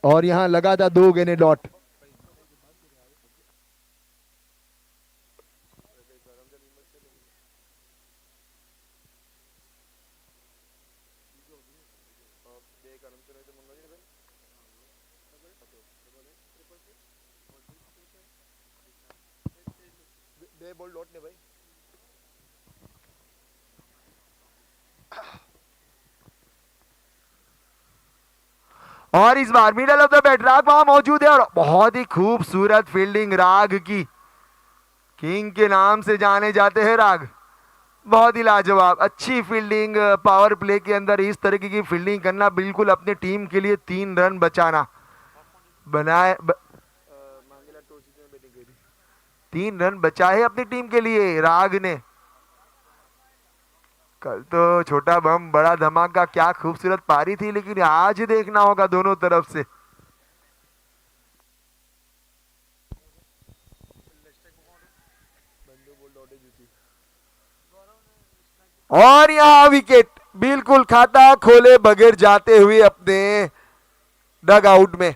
और यहाँ लगा था 2 गेंदे डॉट। और इस बार मिडल ऑफ द बैट राग वहां मौजूद है और बहुत ही खूबसूरत फील्डिंग राग की। किंग के नाम से जाने जाते हैं राग। बहुत ही लाजवाब अच्छी फील्डिंग। पावर प्ले के अंदर इस तरीके की फील्डिंग करना, बिल्कुल अपने टीम के लिए 3 रन बचाना। बनाए 3 रन बचाए अपनी टीम के लिए राग ने। कल तो छोटा बम बड़ा धमाका, क्या खूबसूरत पारी थी, लेकिन आज देखना होगा दोनों तरफ से। और यहां विकेट बिल्कुल खाता खोले बगैर जाते हुए अपने डग आउट में।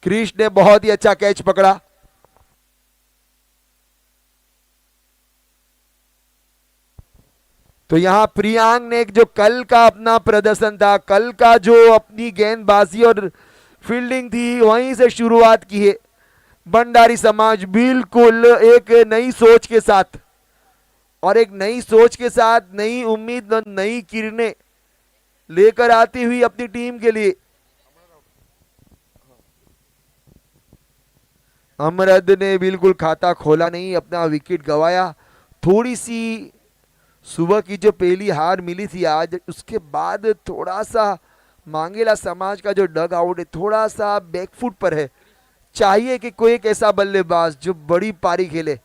क्रिश ने बहुत ही अच्छा कैच पकड़ा। तो यहां प्रियांक ने जो कल का अपना प्रदर्शन था, कल का जो अपनी गेंदबाजी और फील्डिंग थी, वहीं से शुरुआत की है। भंडारी समाज बिल्कुल एक नई सोच के साथ, और एक नई सोच के साथ नई उम्मीद और नई किरणें लेकर आती हुई अपनी टीम के लिए। अमरद ने बिल्कुल खाता खोला नहीं, अपना विकेट गवाया। थोड़ी सी सुबह की जो पहली हार मिली थी आज, उसके बाद थोड़ा सा मांगेला समाज का जो डग आउट है थोड़ा सा बैकफुट पर है। चाहिए कि कोई एक ऐसा बल्लेबाज जो बड़ी पारी खेले।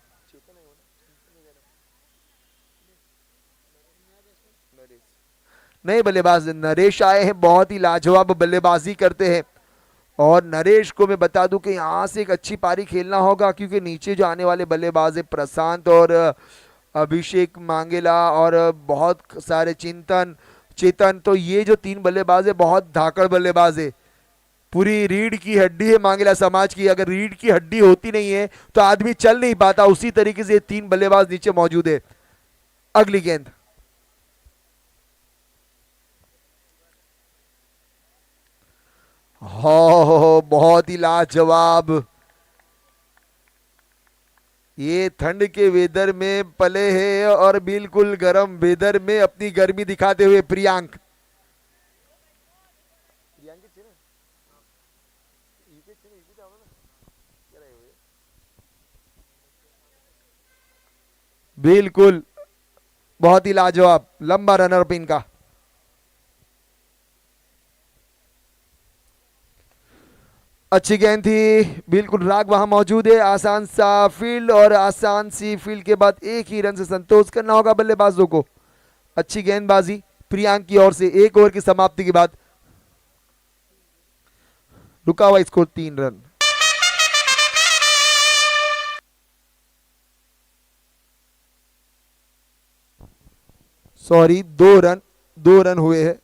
नए बल्लेबाज नरेश आए हैं, बहुत ही लाजवाब बल्लेबाजी करते हैं। और नरेश को मैं बता दूं कि यहां से एक अच्छी पारी खेलना होगा, क्योंकि नीचे जो आने वाले बल्लेबाज है प्रशांत और अभिषेक मांगेला और बहुत सारे चिंतन चेतन, तो ये जो 3 बल्लेबाज है बहुत धाकड़ बल्लेबाज है। पूरी रीढ़ की हड्डी है मांगेला समाज की। अगर रीढ़ की हड्डी होती नहीं है तो आदमी चल नहीं पाता, उसी तरीके से 3 बल्लेबाज नीचे मौजूद है। अगली गेंद हो बहुत ही लाजवाब। ये ठंड के वेदर में पले हैं और बिल्कुल गर्म वेदर में अपनी गर्मी दिखाते हुए प्रियांक। बिल्कुल बहुत ही लाजवाब लंबा रनर अप इनका। अच्छी गेंद थी, बिल्कुल राग वहां मौजूद है। आसान सा फील्ड और आसान सी फील्ड के बाद एक ही रन से संतोष करना होगा बल्लेबाजों को। अच्छी गेंदबाजी प्रियांक की ओर से 1 ओवर की समाप्ति के बाद। रुका हुआ स्कोर 3 रन। सॉरी 2 रन हुए हैं।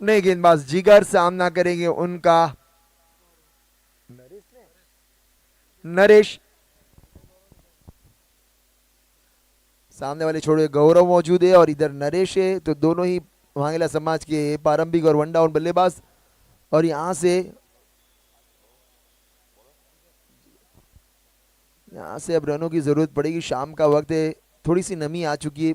नए गेंदबाज जिगर सामना करेंगे उनका नरेश। सामने वाले छोड़े गौरव मौजूद है और इधर नरेश है, तो दोनों ही वांगेला समाज के प्रारंभिक और वन डाउन बल्लेबाज। और यहां से अब रनों की जरूरत पड़ेगी। शाम का वक्त है, थोड़ी सी नमी आ चुकी है।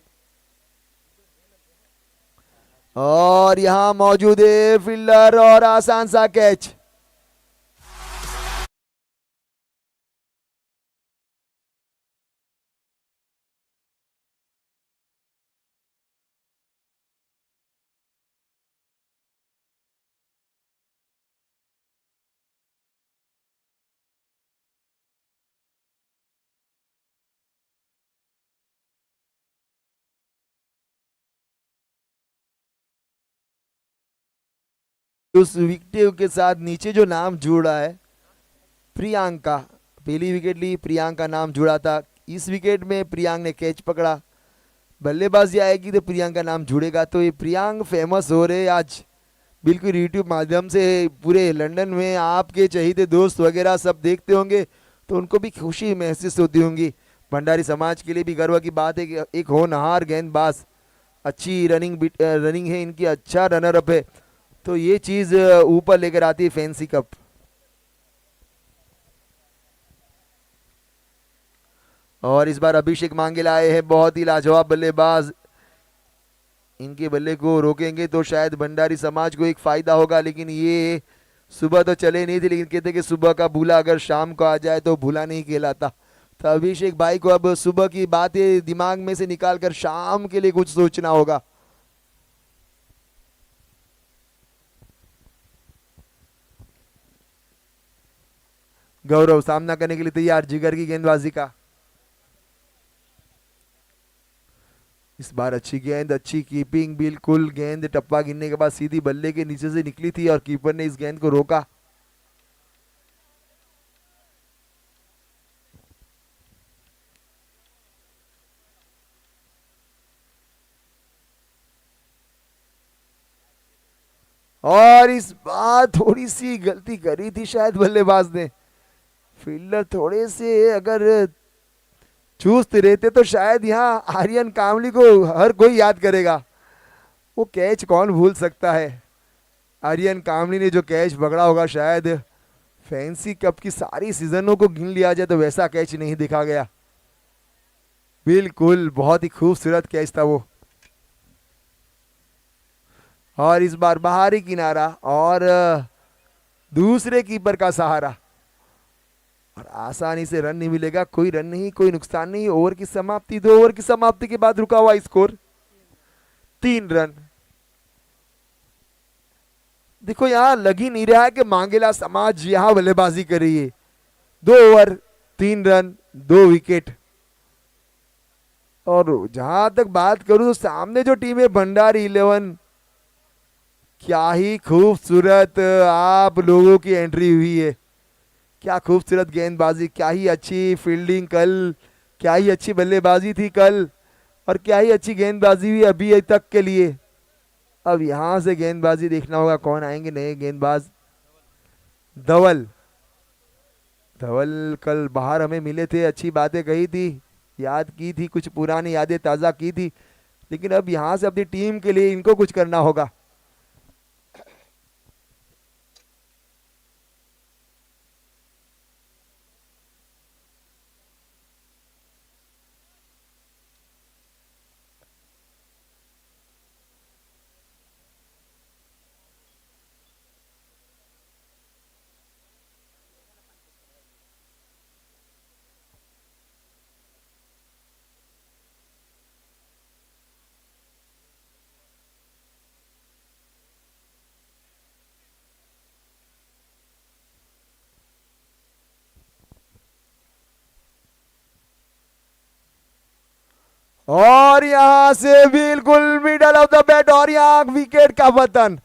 और यहां मौजूद है फील्डर और आसान सा कैच। उस विकेट के साथ नीचे जो नाम जुड़ा है प्रियांका, पहली विकेट ली, प्रियांका नाम जुड़ा था। इस विकेट में प्रियांक ने कैच पकड़ा, बल्लेबाजी आएगी तो प्रियांका नाम जुड़ेगा। तो ये प्रियांक फेमस हो रहे आज बिल्कुल यूट्यूब माध्यम से। पूरे लंदन में आपके चहेते दोस्त वगैरह सब देखते होंगे, तो उनको भी खुशी महसूस होती होंगी। भंडारी समाज के लिए भी गर्व की बात है कि एक होनहार गेंदबाज, अच्छी रनिंग है इनकी, अच्छा रनर अप है, तो ये चीज ऊपर लेकर आती है फैंसी कप। और इस बार अभिषेक मांगे आए हैं, बहुत ही लाजवाब बल्लेबाज। इनके बल्ले को रोकेंगे तो शायद भंडारी समाज को एक फायदा होगा, लेकिन ये सुबह तो चले नहीं थे, लेकिन कहते कि सुबह का भूला अगर शाम को आ जाए तो भूला नहीं कहलाता। तो अभिषेक भाई को अब सुबह की बातें दिमाग में से निकालकर शाम के लिए कुछ सोचना होगा। गौरव सामना करने के लिए तैयार, जिगर की गेंदबाजी का। इस बार अच्छी गेंद, अच्छी कीपिंग, बिल्कुल गेंद टप्पा गिरने के बाद सीधी बल्ले के नीचे से निकली थी और कीपर ने इस गेंद को रोका। और इस बार थोड़ी सी गलती करी थी शायद बल्लेबाज ने। फील्डर थोड़े से अगर चुस्त रहते तो शायद यहाँ आर्यन कामली को हर कोई याद करेगा। वो कैच कौन भूल सकता है। आर्यन कामली ने जो कैच पकड़ा होगा, शायद फैंसी कप की सारी सीजनों को गिन लिया जाए तो वैसा कैच नहीं देखा गया। बिल्कुल बहुत ही खूबसूरत कैच था वो। और इस बार बाहरी किनारा और दूसरे कीपर का सहारा, और आसानी से रन नहीं मिलेगा। कोई रन नहीं, कोई नुकसान नहीं। ओवर की समाप्ति, 2 ओवर की समाप्ति के बाद रुका हुआ स्कोर 3 रन। देखो यहां लग ही नहीं रहा है कि मांगेला समाज यहां बल्लेबाजी कर रही है। 2 ओवर 3 रन 2 विकेट। और जहां तक बात करूं तो सामने जो टीम है भंडारी 11, क्या ही खूबसूरत आप लोगों की एंट्री हुई है। क्या खूबसूरत गेंदबाजी, क्या ही अच्छी फील्डिंग कल, क्या ही अच्छी बल्लेबाजी थी कल, और क्या ही अच्छी गेंदबाजी हुई अभी तक के लिए। अब यहां से गेंदबाजी देखना होगा, कौन आएंगे नए गेंदबाज। धवल, धवल कल बाहर हमें मिले थे, अच्छी बातें कही थी, याद की थी, कुछ पुरानी यादें ताज़ा की थी, लेकिन अब यहां से अपनी टीम के लिए इनको कुछ करना होगा। और यहां से बिल्कुल मिडल ऑफ द बैट, और यहां विकेट का पतन।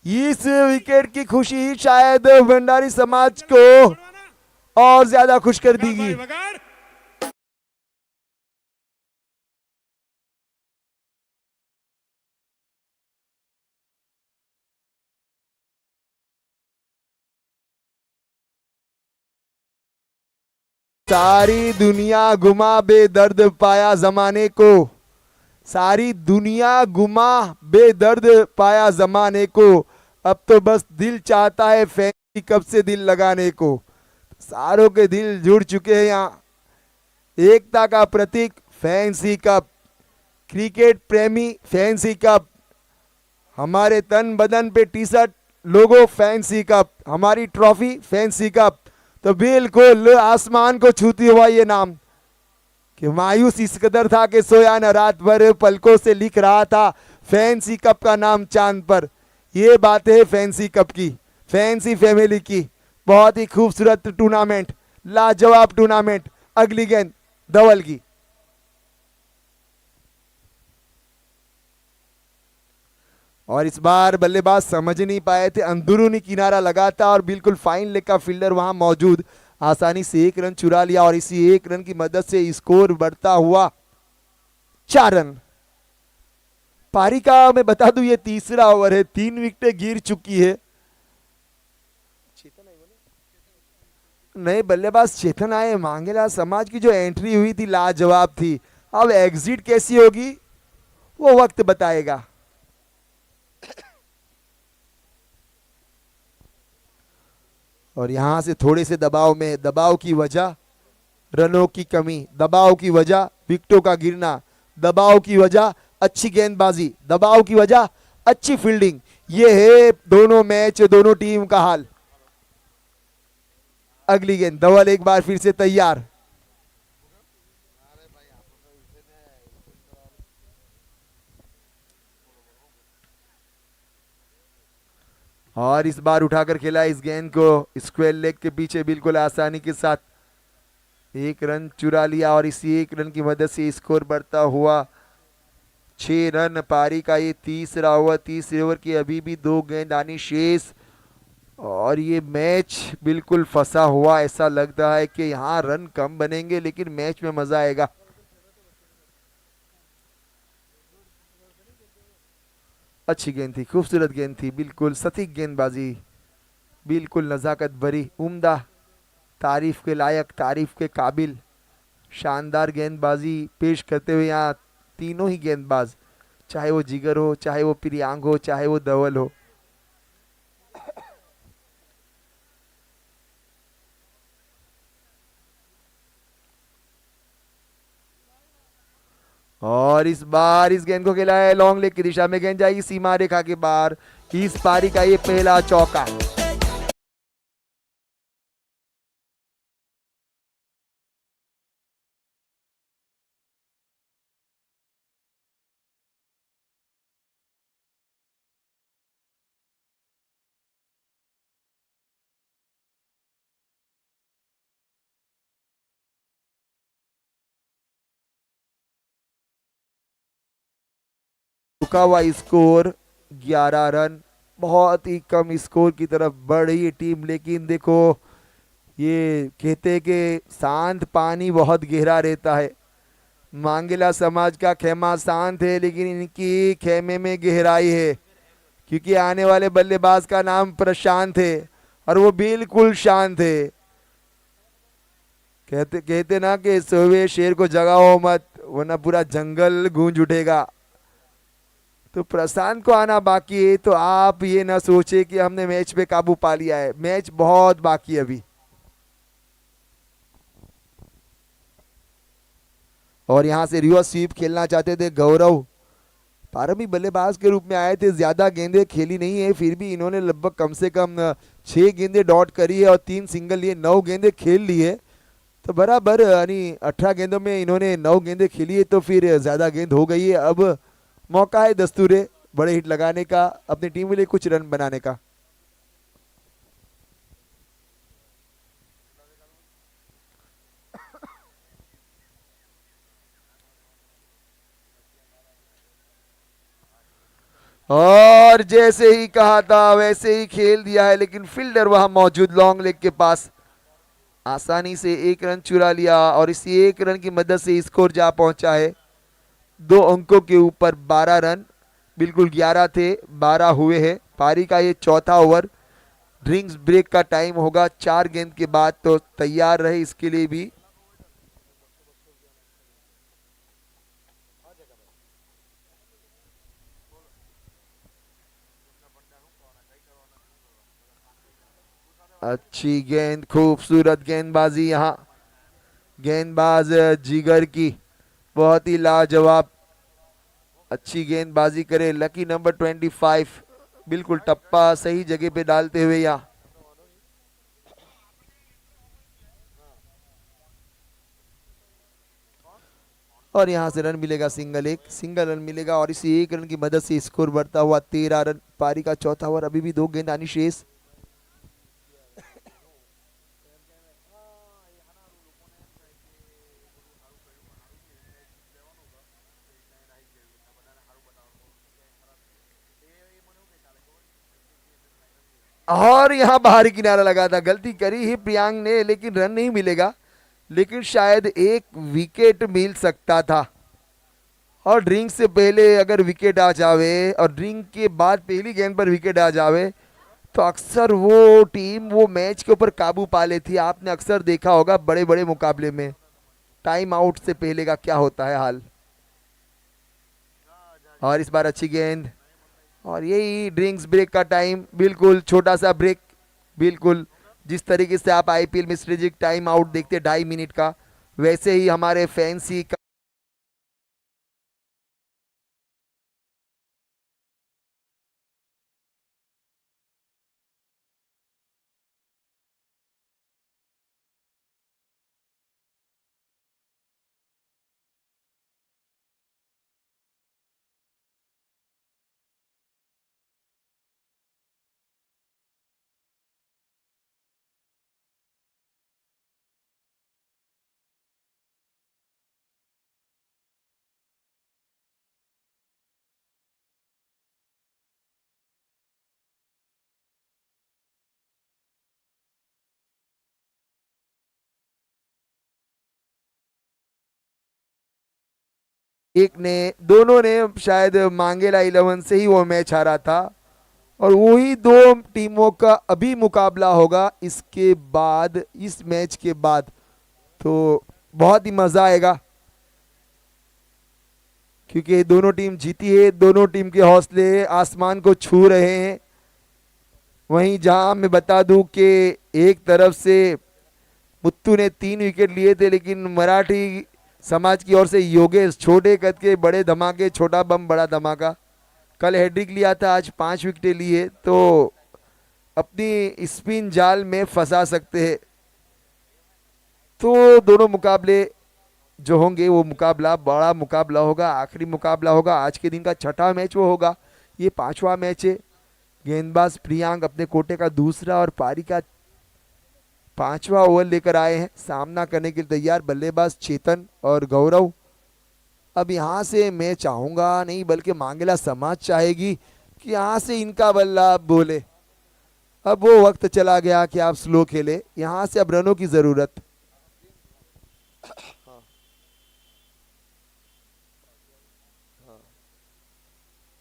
इस विकेट की खुशी शायद भंडारी समाज को और ज्यादा खुश कर देगी। सारी दुनिया घुमा बेदर्द पाया जमाने को, सारी दुनिया घुमा बेदर्द पाया जमाने को, अब तो बस दिल चाहता है फैंसी कप से दिल लगाने को। सारों के दिल जुड़ चुके हैं यहाँ। एकता का प्रतीक फैंसी कप, क्रिकेट प्रेमी फैंसी कप, हमारे तन बदन पे टी शर्ट लोगो फैंसी कप, हमारी ट्रॉफी फैंसी कप। तो बिल्कुल आसमान को छूती हुआ ये नाम कि मायूस इस कदर था कि सोया न रात भर, पलकों से लिख रहा था फैंसी कप का नाम चांद पर। ये बात है फैंसी कप की, फैंसी फैमिली की। बहुत ही खूबसूरत टूर्नामेंट, लाजवाब टूर्नामेंट। अगली गेंद धवल की। और इस बार बल्लेबाज समझ नहीं पाए थे, अंदरूनी किनारा लगा था और बिल्कुल फाइन लेग का फील्डर वहां मौजूद, आसानी से एक रन चुरा लिया और इसी एक रन की मदद से स्कोर बढ़ता हुआ 4 रन। पारी का मैं बता दूं ये तीसरा ओवर है, 3 विकेटें गिर चुकी है। नए बल्लेबाज चेतन आए, मांगेला समाज की जो एंट्री हुई थी लाजवाब थी। अब एग्जिट कैसी होगी वो वक्त बताएगा। और यहां से थोड़े से दबाव में, दबाव की वजह रनों की कमी, दबाव की वजह विकेटों का गिरना, दबाव की वजह अच्छी गेंदबाजी, दबाव की वजह अच्छी फील्डिंग। ये है दोनों मैच, दोनों टीम का हाल। अगली गेंद धवल एक बार फिर से तैयार। और इस बार उठाकर खेला इस गेंद को स्क्वेयर लेग के पीछे बिल्कुल आसानी के साथ। एक रन चुरा लिया और इसी एक रन की मदद से स्कोर बढ़ता हुआ 6 रन। पारी का ये तीसरा ओवर, तीसरे ओवर की अभी भी 2 गेंद आनी शेष और ये मैच बिल्कुल फंसा हुआ। ऐसा लगता है कि यहाँ रन कम बनेंगे लेकिन मैच में मजा आएगा। अच्छी गेंद थी, खूबसूरत गेंद थी, बिल्कुल सटीक गेंदबाजी, बिल्कुल नजाकत भरी, उम्दा, तारीफ के लायक, तारीफ के काबिल, शानदार गेंदबाजी पेश करते हुए यहाँ तीनों ही गेंदबाज, चाहे वो जिगर हो, चाहे वो प्रियांक हो, चाहे वो धवल हो। और इस बार इस गेंद को खेला है लॉन्ग लेग की दिशा में, गेंद जाएगी सीमा रेखा के बाहर। इस पारी का ये पहला चौका। रुका हुआ स्कोर 11 रन, बहुत ही कम स्कोर की तरफ बढ़ रही है टीम। लेकिन देखो ये कहते कि शांत पानी बहुत गहरा रहता है। मांगेला समाज का खेमा शांत है लेकिन इनकी खेमे में गहराई है, क्योंकि आने वाले बल्लेबाज का नाम प्रशांत है और वो बिल्कुल शांत है। कहते कहते ना कि सोए शेर को जगाओ मत वरना पूरा जंगल गूंज उठेगा। तो प्रशांत को आना बाकी है, तो आप ये ना सोचे कि हमने मैच पे काबू पा लिया है, मैच बहुत बाकी है अभी। और यहां से रिवर्स स्वीप खेलना चाहते थे गौरव, प्रारंभिक बल्लेबाज के रूप में आए थे, ज्यादा गेंदें खेली नहीं है, फिर भी इन्होंने लगभग कम से कम 6 गेंदें डॉट करी है और 3 सिंगल लिए, 9 गेंदें खेल ली है। तो बराबर यानी 18 गेंदों में इन्होंने 9 गेंदें खेली है, तो फिर ज्यादा गेंद हो गई है। अब मौका है दस्तूरे बड़े हिट लगाने का, अपनी टीम के लिए कुछ रन बनाने का। और जैसे ही कहा था वैसे ही खेल दिया है, लेकिन फील्डर वहां मौजूद लॉन्ग लेग के पास आसानी से एक रन चुरा लिया और इसी एक रन की मदद से स्कोर जा पहुंचा है 2 अंकों के ऊपर। 12 रन, बिल्कुल 11 थे 12 हुए हैं। पारी का ये चौथा ओवर, ड्रिंक्स ब्रेक का टाइम होगा 4 गेंद के बाद, तो तैयार रहे इसके लिए भी। अच्छी गेंद, खूबसूरत गेंदबाजी यहाँ गेंदबाज जिगर की, बहुत ही लाजवाब अच्छी गेंदबाजी करे। लकी नंबर 25 बिल्कुल टप्पा सही जगह पे डालते हुए यहाँ। और यहां से रन मिलेगा, सिंगल रन मिलेगा और इसी एक रन की मदद से स्कोर बढ़ता हुआ 13 रन। पारी का चौथा ओवर, अभी भी 2 गेंद आनी शेष। और यहां बाहरी किनारा लगा था, गलती करी ही प्रियांक ने, लेकिन रन नहीं मिलेगा, लेकिन शायद एक विकेट मिल सकता था। और ड्रिंक से पहले अगर विकेट आ जावे और ड्रिंक के बाद पहली गेंद पर विकेट आ जावे तो अक्सर वो टीम वो मैच के ऊपर काबू पा लेती है। आपने अक्सर देखा होगा बड़े बड़े मुकाबले में टाइम आउट से पहले का क्या होता है हाल। और इस बार अच्छी गेंद, और यही ड्रिंक्स ब्रेक का टाइम, बिल्कुल छोटा सा ब्रेक, बिल्कुल जिस तरीके से आप आईपीएल में स्ट्रेटेजिक टाइम आउट देखते 2.5 मिनट का, वैसे ही हमारे फैंसी का। एक ने, दोनों ने शायद मांगेला 11 से ही वो मैच हारा था। और वही दो टीमों का अभी मुकाबला होगा इसके बाद, इस मैच के बाद, तो बहुत ही मजा आएगा क्योंकि दोनों टीम जीती है, दोनों टीम के हौसले आसमान को छू रहे हैं। वहीं जहां मैं बता दूं कि एक तरफ से मुत्तू ने 3 विकेट लिए थे, लेकिन मराठी समाज की ओर से योगेश, छोटे कद के बड़े धमाके, छोटा बम बड़ा धमाका, कल हैट्रिक लिया था, आज 5 विकेटें लिए, तो अपनी स्पिन जाल में फंसा सकते हैं। तो दोनों मुकाबले जो होंगे वो मुकाबला बड़ा मुकाबला होगा, आखिरी मुकाबला होगा, आज के दिन का छठा मैच वो होगा, ये 5वां मैच है। गेंदबाज प्रियांक अपने कोटे का दूसरा और पारी का 5वां ओवर लेकर आए हैं, सामना करने के लिए तैयार बल्लेबाज चेतन और गौरव। अब यहां से मैं चाहूंगा नहीं बल्कि मांगेला समाज चाहेगी कि यहां से इनका बल्ला आप बोले। अब वो वक्त चला गया कि आप स्लो खेले, यहां से अब रनों की जरूरत।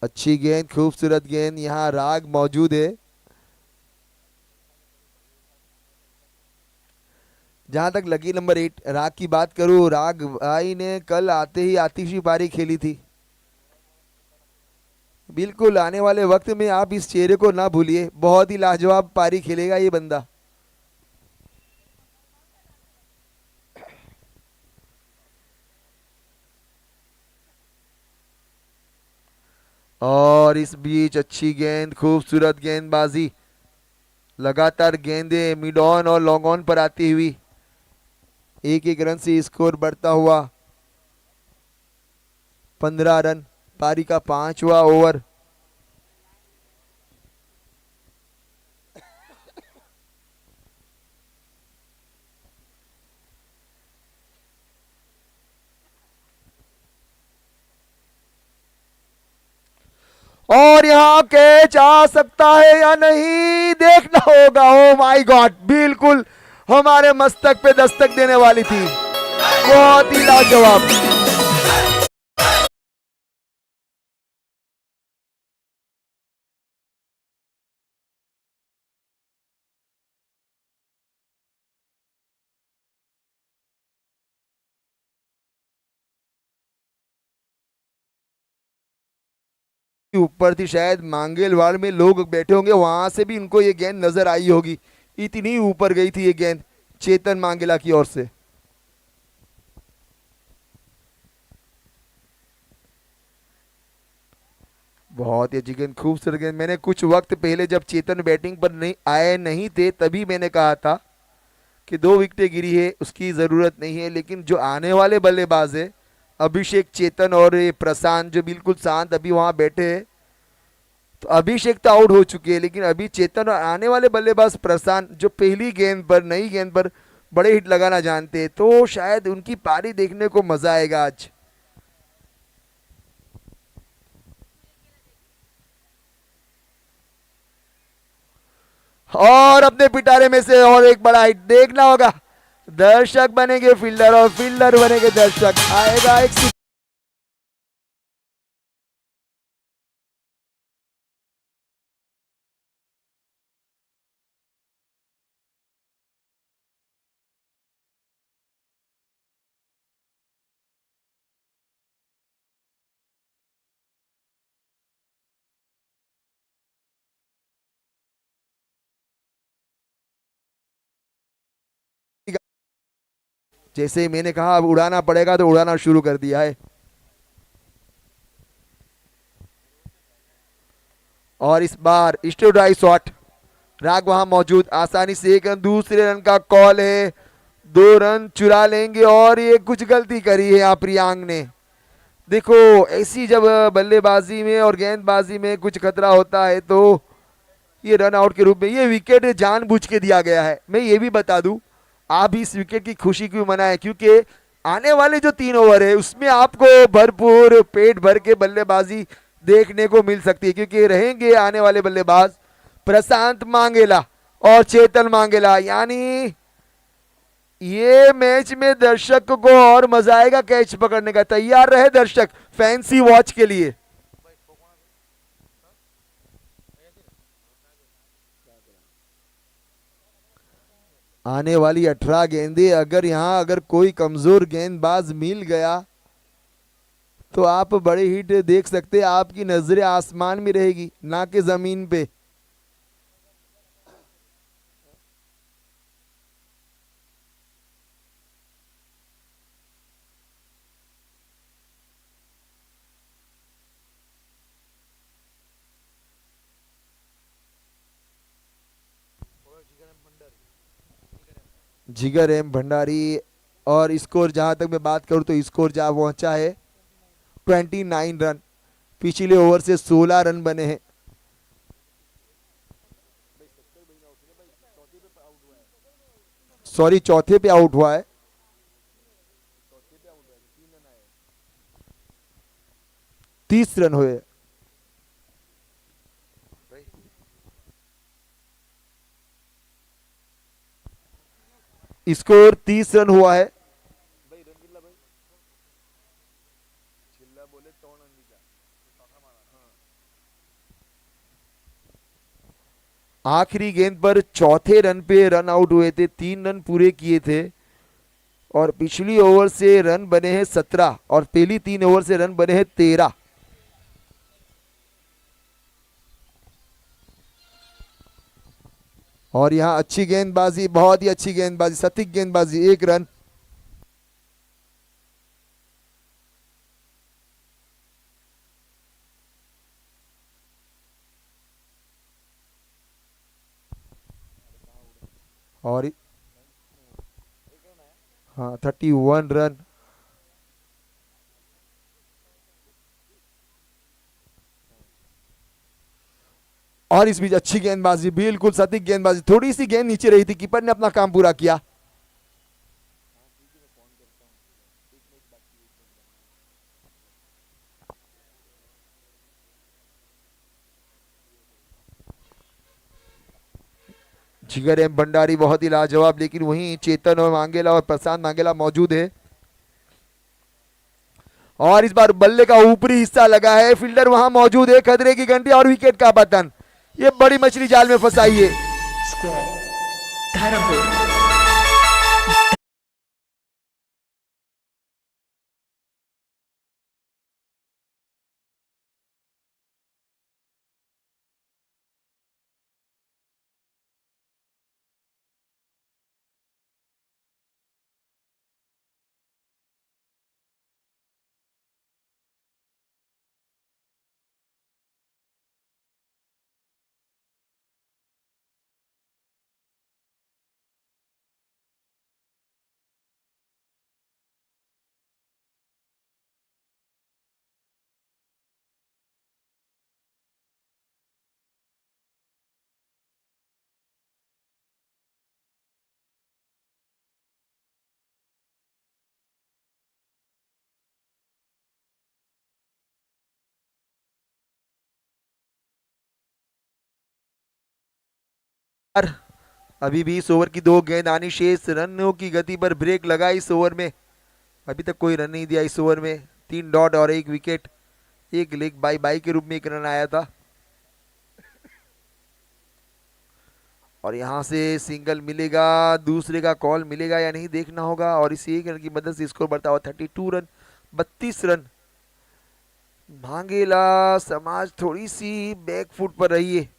अच्छी गेंद, खूबसूरत गेंद, यहाँ राग मौजूद है। जहां तक लकी नंबर 8 राग की बात करूं, राग भाई ने कल आते ही आतिशी पारी खेली थी। बिल्कुल आने वाले वक्त में आप इस चेहरे को ना भूलिए, बहुत ही लाजवाब पारी खेलेगा ये बंदा। और इस बीच अच्छी गेंद, खूबसूरत गेंदबाजी, लगातार गेंदें मिड ऑन और लॉन्ग ऑन पर आती हुई, एक एक रन से स्कोर बढ़ता हुआ 15 रन। पारी का 5वां ओवर। और यहाँ कैच आ सकता है या नहीं देखना होगा। ओ माय गॉड, बिल्कुल हमारे मस्तक पे दस्तक देने वाली थी, बहुत ही लाजवाब। ऊपर थी शायद मांगेलवाड़ में लोग बैठे होंगे, वहां से भी इनको ये गेंद नजर आई होगी इतनी ऊपर गई थी ये गेंद चेतन मांगेला की ओर से। बहुत ही अच्छी गेंद, खूबसूरत गेंद। मैंने कुछ वक्त पहले जब चेतन बैटिंग पर नहीं आए नहीं थे तभी मैंने कहा था कि 2 विकेटें गिरी है उसकी जरूरत नहीं है, लेकिन जो आने वाले बल्लेबाज है अभिषेक, चेतन और ये प्रशांत जो बिल्कुल शांत अभी वहां बैठे हैं, तो अभिषेक तो आउट हो चुके हैं, लेकिन अभी चेतन और आने वाले बल्लेबाज प्रशांत जो पहली गेंद पर, नई गेंद पर बड़े हिट लगाना जानते हैं, तो शायद उनकी पारी देखने को मजा आएगा आज। और अपने पिटारे में से और एक बड़ा हिट देखना होगा। दर्शक बनेंगे फील्डर और फील्डर बनेंगे दर्शक। आएगा एक जैसे मैंने कहा अब उड़ाना पड़ेगा तो उड़ाना शुरू कर दिया है। और इस बार स्ट्रेट ड्राइव शॉट, राग वहां मौजूद, आसानी से एक रन, दूसरे रन का कॉल है, 2 रन चुरा लेंगे। और ये कुछ गलती करी है यहाँ प्रियांक ने। देखो ऐसी जब बल्लेबाजी में और गेंदबाजी में कुछ खतरा होता है तो ये रन आउट के रूप में ये विकेट जानबूझ के दिया गया है। मैं ये भी बता दूं, आप इस विकेट की खुशी क्यों मनाएं, क्योंकि आने वाले जो 3 ओवर है उसमें आपको भरपूर पेट भर के बल्लेबाजी देखने को मिल सकती है, क्योंकि रहेंगे आने वाले बल्लेबाज प्रशांत मांगेला और चेतन मांगेला। यानी ये मैच में दर्शक को और मजा आएगा कैच पकड़ने का। तैयार रहे दर्शक फैंसी वॉच के लिए। आने वाली 18 गेंदें, अगर यहां अगर कोई कमजोर गेंदबाज मिल गया तो आप बड़े हिट देख सकते हैं। आपकी नजरें आसमान में रहेगी ना कि जमीन पे। जिगर एम भंडारी। और स्कोर जहां तक मैं बात करूं तो स्कोर जहां पहुंचा है 29 रन। पिछले ओवर से 16 रन बने हैं। सॉरी, चौथे पे आउट हुआ है। 30 रन हुए। स्कोर 30 रन हुआ है। आखिरी गेंद पर चौथे रन पे रन आउट हुए थे, 3 रन पूरे किए थे। और पिछली ओवर से रन बने हैं 17 और पहली 3 ओवर से रन बने हैं 13। और यहां अच्छी गेंदबाजी, बहुत ही अच्छी गेंदबाजी, सटीक गेंदबाजी, 1 रन। और हाँ, 31 रन। और इस बीच अच्छी गेंदबाजी, बिल्कुल सटीक गेंदबाजी, थोड़ी सी गेंद नीचे रही थी, कीपर ने अपना काम पूरा किया। जिगर एम भंडारी बहुत ही लाजवाब, लेकिन वहीं चेतन और मांगेला और प्रशांत मांगेला मौजूद है। और इस बार बल्ले का ऊपरी हिस्सा लगा है, फील्डर वहां मौजूद है, खतरे की घंटी और विकेट का पतन। ये बड़ी मछली जाल में फंसाई है। अभी भी इस ओवर की 2 गेंद आनी शेष। रनों की गति पर ब्रेक लगा इस ओवर में, अभी तक कोई रन नहीं दिया इस ओवर में। 3 डॉट और 1 विकेट, 1 लेग बाई बाई के रूप में 1 रन आया था। और यहां से सिंगल मिलेगा, दूसरे का कॉल मिलेगा या नहीं देखना होगा। और इसी 1 रन की मदद से स्कोर बढ़ता हुआ 32 रन, 32 रन। मांगेला समाज थोड़ी सी बैकफुट पर रही है।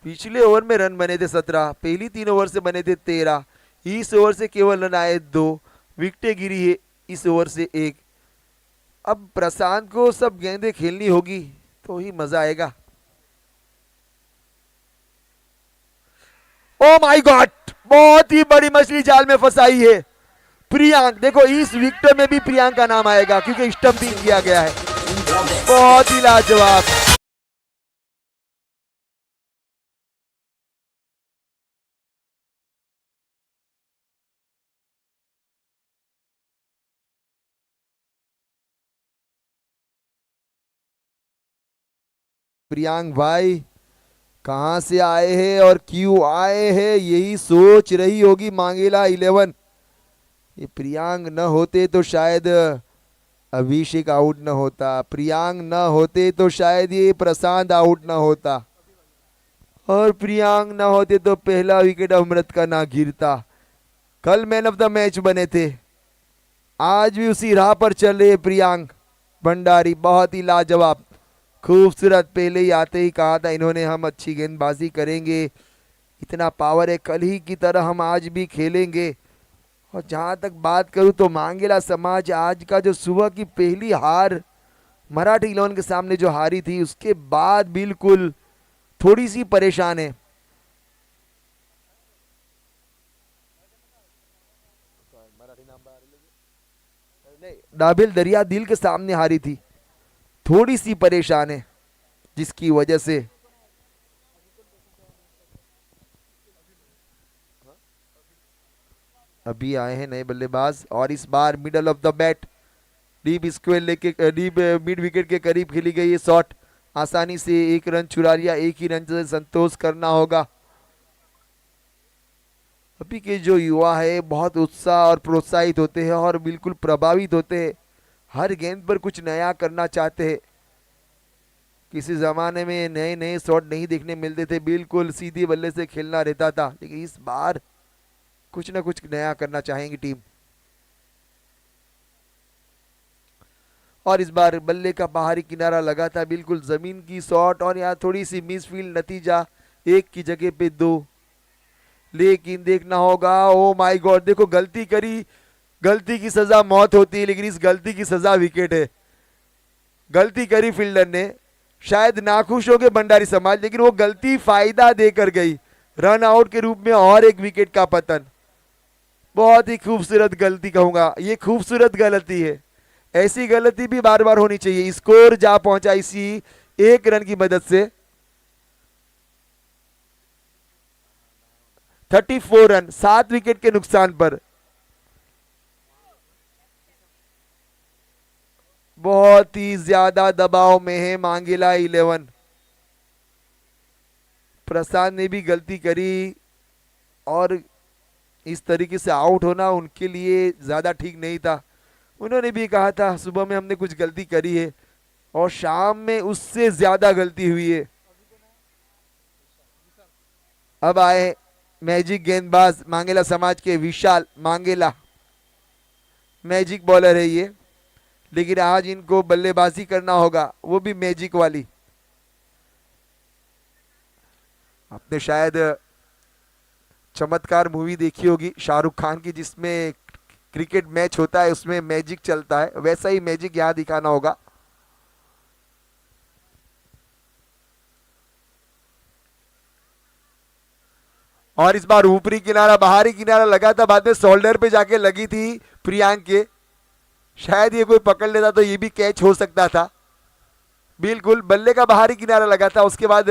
पिछले ओवर में रन बने थे 17, पहली 3 ओवर से बने थे 13, इस ओवर से केवल रन आए 2, विकेटें गिरी है इस ओवर से 1। अब प्रशांत को सब गेंदें खेलनी होगी तो ही मजा आएगा। ओ माय गॉड, बहुत ही बड़ी मछली जाल में फंसाई है प्रियांक। देखो इस विकेट में भी प्रियांक का नाम आएगा क्योंकि स्टंपिंग किया गया है। बहुत ही लाजवाब। प्रियांक भाई कहां से आए हैं और क्यों आए हैं, यही सोच रही होगी मांगेला 11। ये प्रियांक न होते तो शायद अभिषेक आउट न होता, प्रियांक न होते तो शायद ये प्रशांत आउट न होता, और प्रियांक न होते तो पहला विकेट अमृत का ना गिरता। कल मैन ऑफ द मैच बने थे, आज भी उसी राह पर चल रहे प्रियांक भंडारी। बहुत ही लाजवाब, खूबसूरत। पहले ही आते ही कहा था इन्होंने हम अच्छी गेंदबाजी करेंगे, इतना पावर है, कल ही की तरह हम आज भी खेलेंगे। और जहां तक बात करूं तो मांगेला समाज आज का जो सुबह की पहली हार मराठी इलेवन के सामने जो हारी थी, उसके बाद बिल्कुल थोड़ी सी परेशान है। नाबिल दरिया दिल के सामने हारी थी, थोड़ी सी परेशान है जिसकी वजह से अभी आए हैं नए बल्लेबाज। और इस बार middle of the bat deep square लेके डीप मिड विकेट के करीब खेली गई ये शॉट, आसानी से 1 रन चुरा लिया, 1 ही रन से संतोष करना होगा। अभी के जो युवा है बहुत उत्साह और प्रोत्साहित होते हैं और बिल्कुल प्रभावित होते हैं, हर गेंद पर कुछ नया करना चाहते हैं। किसी जमाने में नए नए शॉट नहीं देखने मिलते थे, बिल्कुल सीधी बल्ले से खेलना रहता था, लेकिन इस बार कुछ ना कुछ नया करना चाहेंगी टीम। और इस बार बल्ले का बाहरी किनारा लगा था, बिल्कुल जमीन की शॉट, और यहाँ थोड़ी सी मिसफील्ड, नतीजा 1 की जगह पे 2। लेकिन देखना होगा, ओ माय गॉड, देखो गलती करी, गलती की सजा मौत होती है, लेकिन इस गलती की सजा विकेट है। गलती करी फील्डर ने, शायद नाखुश हो गए भंडारी समाज, लेकिन वो गलती फायदा देकर गई, रन आउट के रूप में और 1 विकेट का पतन। बहुत ही खूबसूरत गलती कहूंगा, ये खूबसूरत गलती है, ऐसी गलती भी बार बार होनी चाहिए। स्कोर जा पहुंचा इसी 1 रन की मदद से, 34 रन 7 विकेट के नुकसान पर। बहुत ही ज्यादा दबाव में है मांगेला 11। प्रसाद ने भी गलती करी और इस तरीके से आउट होना उनके लिए ज्यादा ठीक नहीं था। उन्होंने भी कहा था सुबह में हमने कुछ गलती करी है और शाम में उससे ज्यादा गलती हुई है। अब आए मैजिक गेंदबाज मांगेला समाज के विशाल मांगेला, मैजिक बॉलर है ये, लेकिन आज इनको बल्लेबाजी करना होगा, वो भी मैजिक वाली। आपने शायद चमत्कार मूवी देखी होगी शाहरुख खान की, जिसमें क्रिकेट मैच होता है, उसमें मैजिक चलता है, वैसा ही मैजिक यहां दिखाना होगा। और इस बार ऊपरी किनारा बाहरी किनारा लगा था, बाद में शोल्डर पे जाके लगी थी प्रियांक के, शायद ये कोई पकड़ लेता तो ये भी कैच हो सकता था। बिल्कुल बल्ले का बाहरी किनारा लगा था, उसके बाद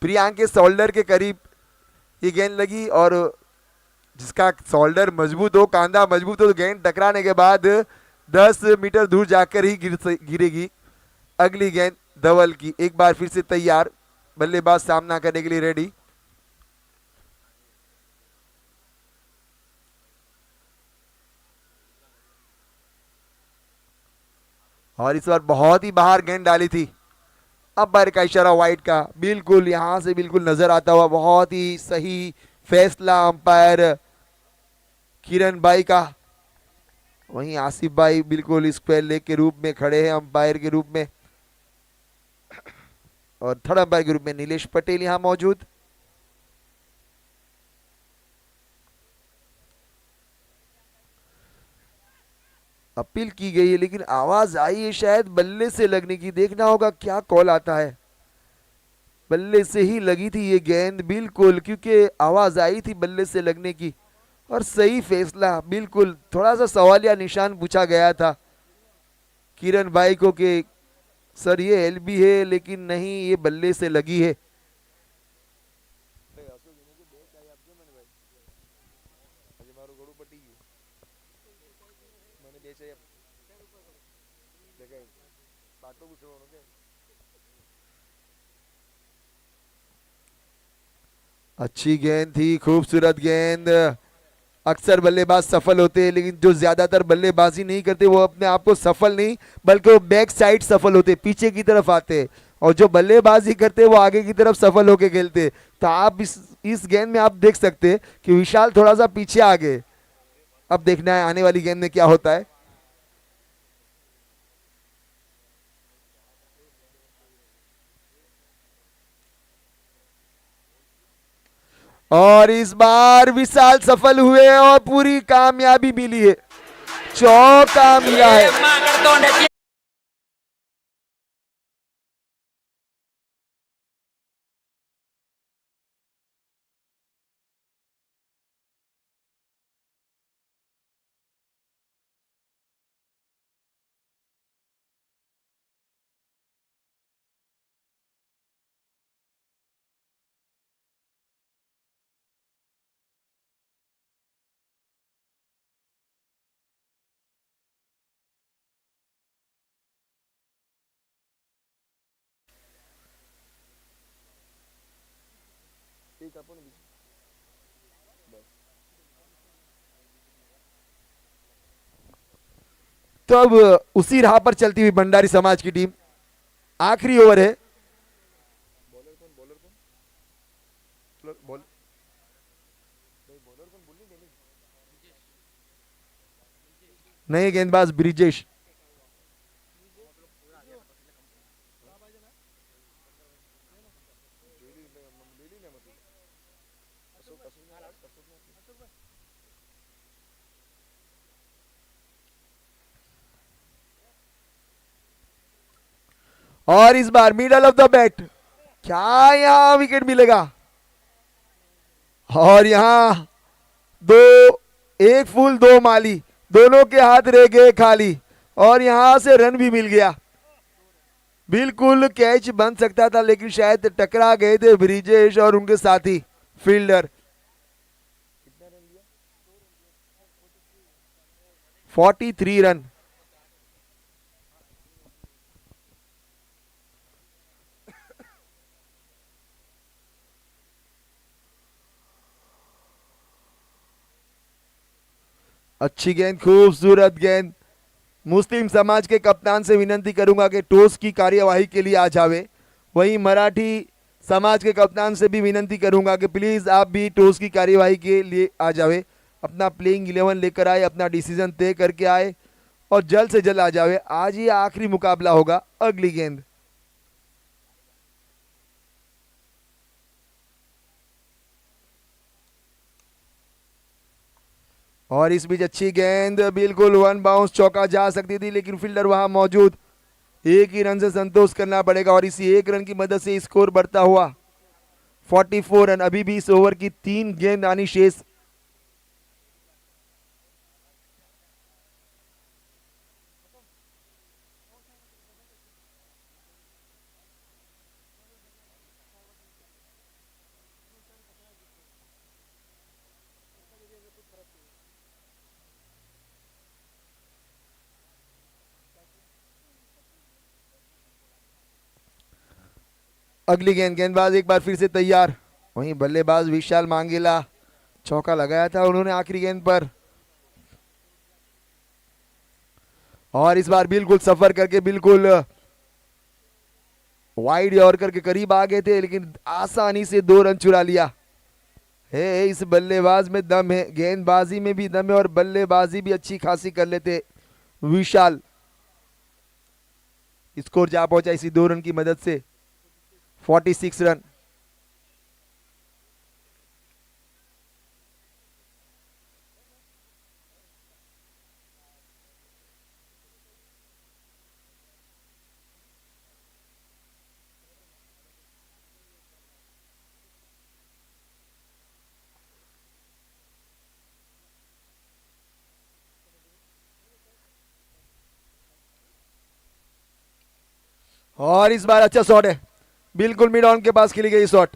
प्रियांक के शोल्डर के करीब ये गेंद लगी, और जिसका शोल्डर मजबूत हो, कांधा मजबूत हो, तो गेंद टकराने के बाद 10 मीटर दूर जाकर ही गिरेगी। अगली गेंद धवल की, एक बार फिर से तैयार, बल्लेबाज सामना करने के लिए रेडी। और इस बार बहुत ही बाहर गेंद डाली थी। अंपायर का इशारा वाइड का, बिल्कुल यहां से बिल्कुल नजर आता हुआ बहुत ही सही फैसला अंपायर किरण भाई का। वहीं आसिफ भाई बिल्कुल स्क्वायर लेग के रूप में खड़े हैं अंपायर के रूप में, और थर्ड अंपायर के रूप में नीलेश पटेल यहां मौजूद। अपील की गई है लेकिन आवाज आई है शायद बल्ले से लगने की, देखना होगा क्या कॉल आता है। बल्ले से ही लगी थी ये गेंद बिल्कुल, क्योंकि आवाज आई थी बल्ले से लगने की। और सही फैसला बिल्कुल, थोड़ा सा सवालिया निशान पूछा गया था किरण भाई को कि सर ये एलबी है, लेकिन नहीं ये बल्ले से लगी है। अच्छी गेंद थी, खूबसूरत गेंद। अक्सर बल्लेबाज सफल होते हैं लेकिन जो ज्यादातर बल्लेबाजी नहीं करते वो अपने आप को सफल नहीं, बल्कि वो बैक साइड सफल होते, पीछे की तरफ आते हैं। और जो बल्लेबाजी करते हैं वो आगे की तरफ सफल होके खेलते हैं। तो आप इस गेंद में आप देख सकते हैं कि विशाल थोड़ा सा पीछे आ गए। अब देखना है आने वाली गेंद में क्या होता है। और इस बार विशाल सफल हुए और पूरी कामयाबी मिली है, चौका मिला है। तो अब उसी राह पर चलती हुई भंडारी समाज की टीम, आखिरी ओवर है। नए गेंदबाज ब्रिजेश। और इस बार मिडल ऑफ द बैट, क्या यहां विकेट मिलेगा? और यहां दो, एक फूल दो माली, दोनों के हाथ रह गए खाली, और यहां से रन भी मिल गया। बिल्कुल कैच बन सकता था लेकिन शायद टकरा गए थे ब्रिजेश और उनके साथी फील्डर। 43 रन। अच्छी गेंद, खूबसूरत गेंद। मुस्लिम समाज के कप्तान से विनती करूंगा कि टॉस की कार्यवाही के लिए आ जावे। वहीं मराठी समाज के कप्तान से भी विनती करूंगा कि प्लीज आप भी टॉस की कार्यवाही के लिए आ जावे, अपना प्लेइंग 11 लेकर आए, अपना डिसीजन तय करके आए और जल्द से जल्द आ जावे। आज ये आखिरी मुकाबला होगा। अगली गेंद, और इस बीच अच्छी गेंद, बिल्कुल वन बाउंस चौका जा सकती थी लेकिन फील्डर वहां मौजूद। एक ही रन से संतोष करना पड़ेगा और इसी एक रन की मदद से स्कोर बढ़ता हुआ 44 रन। अभी भी इस ओवर की 3 गेंद आनी शेष। अगली गेंद, गेंदबाज एक बार फिर से तैयार। वहीं बल्लेबाज विशाल मांगेला, चौका लगाया था उन्होंने आखिरी गेंद पर। और इस बार बिल्कुल सफर करके बिल्कुल वाइड यॉर्कर के करीब आ गए थे, लेकिन आसानी से 2 रन चुरा लिया है। इस बल्लेबाज में दम है, गेंदबाजी में भी दम है और बल्लेबाजी भी अच्छी खासी कर लेते विशाल। स्कोर जा पहुंचा इसी 2 रन की मदद से, 46 रन। और इस बार अच्छा शॉट है, बिल्कुल मिड ऑन के पास खेली गई शॉट।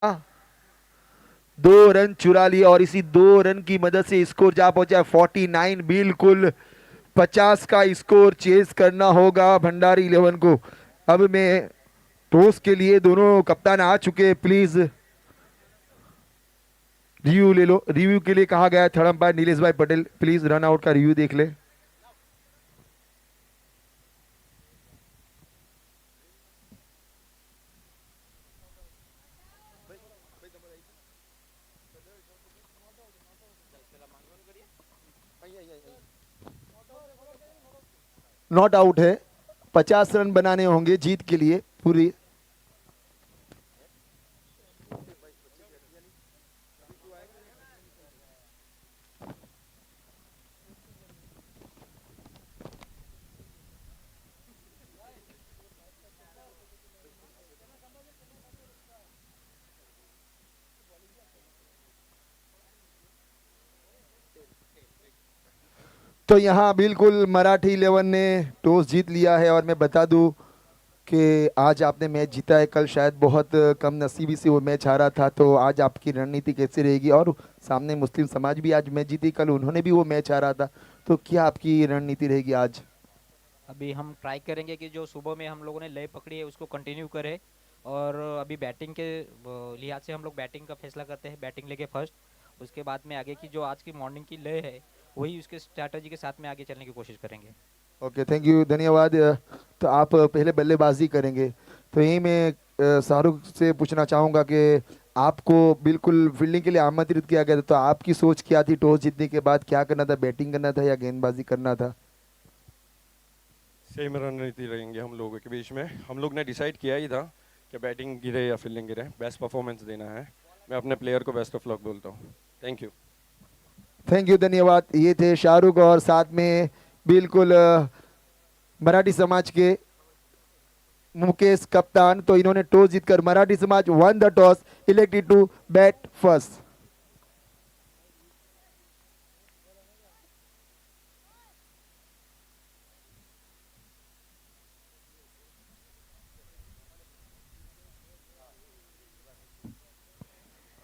हाँ, 2 रन चुरा लिए और इसी 2 रन की मदद से स्कोर जा पहुंचा 49। बिल्कुल 50 का स्कोर चेस करना होगा भंडारी 11 को। अब मैं टॉस के लिए दोनों कप्तान आ चुके हैं, प्लीज रिव्यू ले लो। रिव्यू के लिए कहा गया है थर्ड अंपायर नीलेश भाई पटेल, प्लीज रन आउट का रिव्यू देख ले। नॉट आउट है, 50 रन बनाने होंगे जीत के लिए पूरी। तो यहाँ बिल्कुल मराठी 11 ने टॉस जीत लिया है। और मैं बता दूं कि आज आपने मैच जीता है, कल शायद बहुत कम नसीबी से वो मैच हारा था। तो आज आपकी रणनीति कैसी रहेगी? और सामने मुस्लिम समाज भी आज मैच जीती, कल उन्होंने भी वो मैच हारा था, तो क्या आपकी रणनीति रहेगी आज? अभी हम ट्राई करेंगे कि जो सुबह में हम लोगों ने लय पकड़ी है उसको कंटिन्यू करें। और अभी बैटिंग के लिहाज से हम लोग बैटिंग का फैसला करते हैं, बैटिंग लेके फर्स्ट। उसके बाद में आगे की जो आज की मॉर्निंग की लय है वही उसके स्ट्रैटेजी के साथ में आगे चलने की कोशिश करेंगे। ओके, थैंक यू, धन्यवाद। तो आप पहले बल्लेबाजी करेंगे, तो यही मैं शाहरुख से पूछना चाहूँगा कि आपको बिल्कुल फील्डिंग के लिए आमंत्रित किया गया था, तो आपकी सोच क्या थी टॉस जीतने के बाद? क्या करना था, बैटिंग करना था या गेंदबाजी करना था? सेम रणनीति रहेंगे हम लोगों के बीच में। हम लोग ने डिसाइड किया ही था कि बैटिंग गिरे या फील्डिंग गिरे, बेस्ट परफॉर्मेंस देना है। मैं अपने प्लेयर को बेस्ट ऑफ लक बोलता हूँ। Thank you. थैंक यू, धन्यवाद। ये थे शाहरुख और साथ में बिल्कुल मराठी समाज के मुकेश कप्तान। तो इन्होंने टॉस जीतकर Marathi Samaj won the toss, elected to bat first.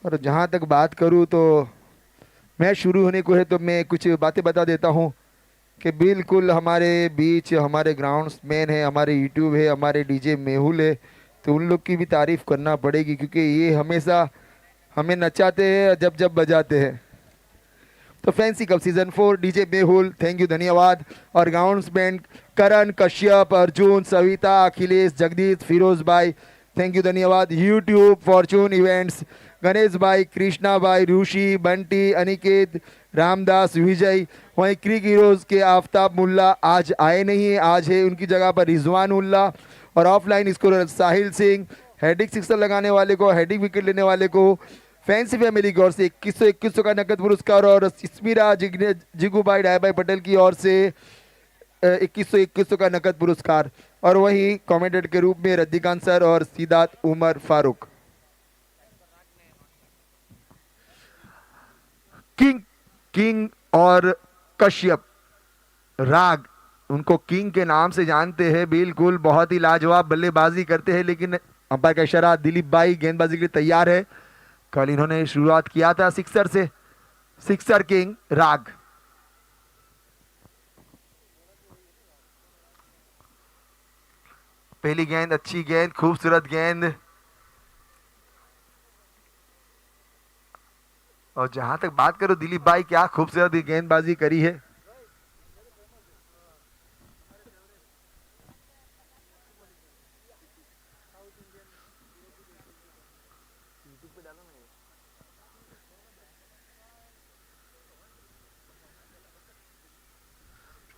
और जहां तक बात करूं तो मैच शुरू होने को है, तो मैं कुछ बातें बता देता हूं कि बिल्कुल हमारे बीच हमारे ग्राउंड्समैन है, हमारे यूट्यूब है, हमारे डीजे मेहुल है, तो उन लोग की भी तारीफ करना पड़ेगी क्योंकि ये हमेशा हमें नचाते हैं जब जब बजाते हैं। तो fancy cup season 4 DJ Behul, thank you, धन्यवाद। और ग्राउंड्समैन करण, कश्यप, अर्जुन, सविता, अखिलेश, जगदीश, फिरोज भाई, थैंक यू, धन्यवाद। यूट्यूब फॉर्चून इवेंट्स, गणेश भाई, कृष्णा भाई, ऋषि, बंटी, अनिकेत, रामदास, विजय। वहीं क्रिक हीरोज के आफ्ताब मुल्ला आज आए नहीं है, आज है उनकी जगह पर रिजवान उल्ला। और ऑफलाइन स्कोरर साहिल सिंह, हेडिक सिक्सर लगाने वाले को, हेडिक विकेट लेने वाले को फैंसी फैमिली की ओर से 2100 का नकद पुरस्कार। और स्मिरा जिगू भाई डाय भाई पटेल की ओर से 2100 का नकद पुरस्कार। और वहीं कमेंटेटर के रूप में रद्दिकान सर और सिद्धार्थ उमर फारूक। किंग और कश्यप, राग, उनको किंग के नाम से जानते हैं, बिल्कुल बहुत ही लाजवाब बल्लेबाजी करते हैं। लेकिन अंपायर का इशारा, दिलीप भाई गेंदबाजी के लिए तैयार है। कल इन्होंने शुरुआत किया था सिक्सर से। सिक्सर किंग राग। पहली गेंद, अच्छी गेंद, खूबसूरत गेंद। और जहां तक बात करो दिलीप भाई, क्या खूबसूरत गेंदबाजी करी है।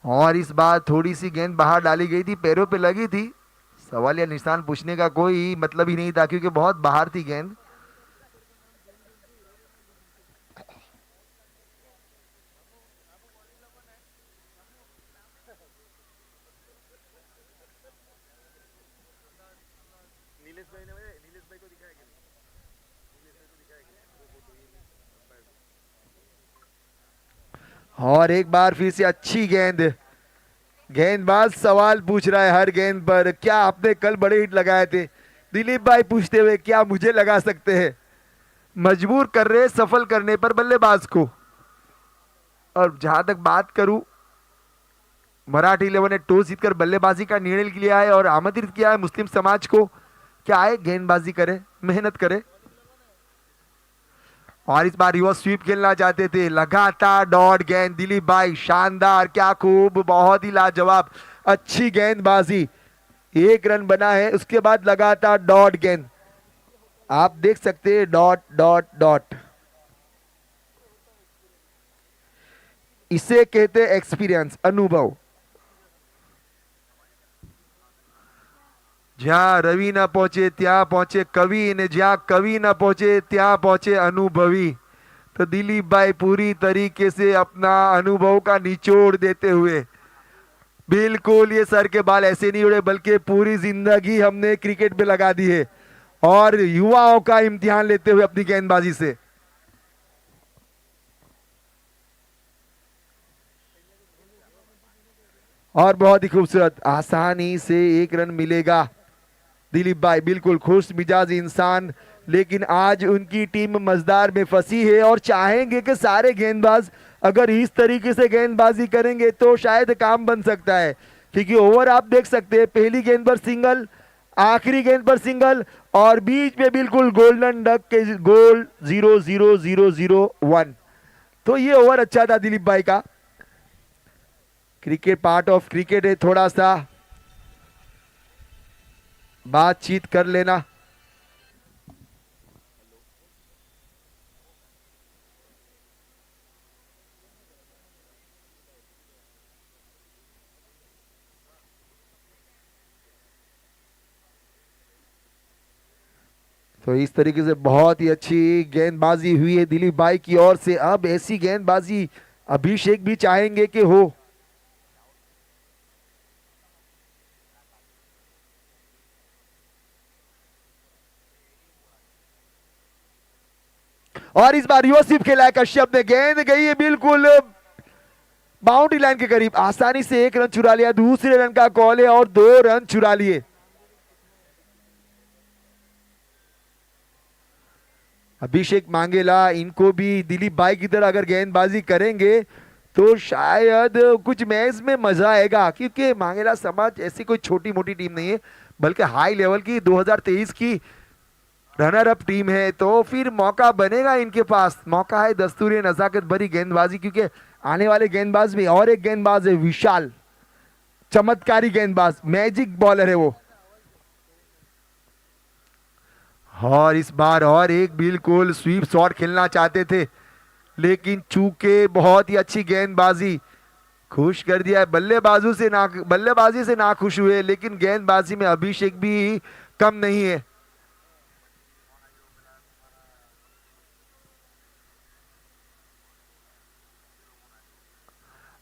और इस बार थोड़ी सी गेंद बाहर डाली गई थी, पैरों पे लगी थी। सवाल या निशान पूछने का कोई मतलब ही नहीं था क्योंकि बहुत बाहर थी गेंद। और एक बार फिर से अच्छी गेंद। गेंदबाज सवाल पूछ रहा है हर गेंद पर, क्या आपने कल बड़े हिट लगाए थे? दिलीप भाई पूछते हुए, क्या मुझे लगा सकते हैं? मजबूर कर रहे सफल करने पर बल्लेबाज को। और जहां तक बात करूं, मराठी 11 ने टॉस जीतकर बल्लेबाजी का निर्णय लिया है और आमंत्रित किया है मुस्लिम समाज को, क्या आए गेंदबाजी करे, मेहनत करे। और इस बार रिवर्स स्वीप खेलना चाहते थे, लगातार डॉट गेंद। दिलीप भाई शानदार, क्या खूब, बहुत ही लाजवाब, अच्छी गेंदबाजी। एक रन बना है, उसके बाद लगातार डॉट गेंद। आप देख सकते हैं डॉट डॉट डॉट। इसे कहते एक्सपीरियंस, अनुभव। જ્યાં રવિ ન પહોંચે ત્યાં પહોંચે કવિ, ને જ્યાં કવિ ન પહોંચે ત્યાં પહોંચે अनुभवी। तो दिलीप भाई पूरी तरीके से अपना अनुभव का निचोड़ देते हुए, बिल्कुल ये सर के बाल ऐसे नहीं उड़े बल्कि पूरी जिंदगी हमने क्रिकेट पे लगा दी है और युवाओं का इम्तिहान लेते हुए अपनी गेंदबाजी से। और बहुत ही खूबसूरत, आसानी से एक रन मिलेगा। दिलीप भाई बिल्कुल खुश मिजाज इंसान, लेकिन आज उनकी टीम मजदार में फंसी है और चाहेंगे कि सारे गेंदबाज अगर इस तरीके से गेंदबाजी करेंगे तो शायद काम बन सकता है। क्योंकि ओवर आप देख सकते हैं, पहली गेंद पर सिंगल, आखिरी गेंद पर सिंगल और बीच में बिल्कुल गोल्डन डक के गोल 0-0-0-0-1। तो ये ओवर अच्छा था दिलीप भाई का। क्रिकेट पार्ट ऑफ क्रिकेट है, थोड़ा सा बातचीत कर लेना। तो इस तरीके से बहुत ही अच्छी गेंदबाजी हुई है दिलीप भाई की ओर से। अब ऐसी गेंदबाजी अभिषेक भी चाहेंगे कि हो। और इस बार यूसुफ खेला है कश्यप ने, गेंद गई है बिल्कुल बाउंड्री लाइन के करीब, आसानी से एक रन चुरा लिया। दूसरे रन का कॉल है और 2 रन चुरा लिए। अभिषेक मांगेला, इनको भी दिलीप भाई की तरह अगर गेंदबाजी करेंगे तो शायद कुछ मैच में मजा आएगा, क्योंकि मांगेला समाज ऐसी कोई छोटी मोटी टीम नहीं है बल्कि हाई लेवल की 2023 की रनर अप टीम है, तो फिर मौका बनेगा इनके पास। मौका है दस्तूरी नजाकत भरी गेंदबाजी, क्योंकि आने वाले गेंदबाज में और एक गेंदबाज है विशाल, चमत्कारी गेंदबाज, मैजिक बॉलर है वो। और इस बार और एक बिल्कुल स्वीप शॉट खेलना चाहते थे, लेकिन चूके बहुत ही अच्छी गेंदबाजी खुश कर दिया है। बल्लेबाजी से ना खुश हुए, लेकिन गेंदबाजी में अभिषेक भी कम नहीं है।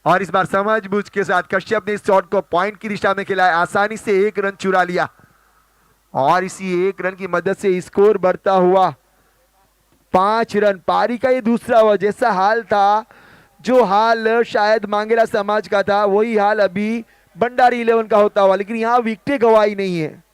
और इस बार समझबूझ के साथ कश्यप ने इस शॉट को पॉइंट की दिशा में खिलाया, आसानी से एक रन चुरा लिया और इसी एक रन की मदद से स्कोर बढ़ता हुआ 5 रन। पारी का ये दूसरा हुआ। जैसा हाल था, जो हाल शायद मांगेला समाज का था, वही हाल अभी भंडारी 11 का होता हुआ, लेकिन यहां विकेटें गवाई नहीं है।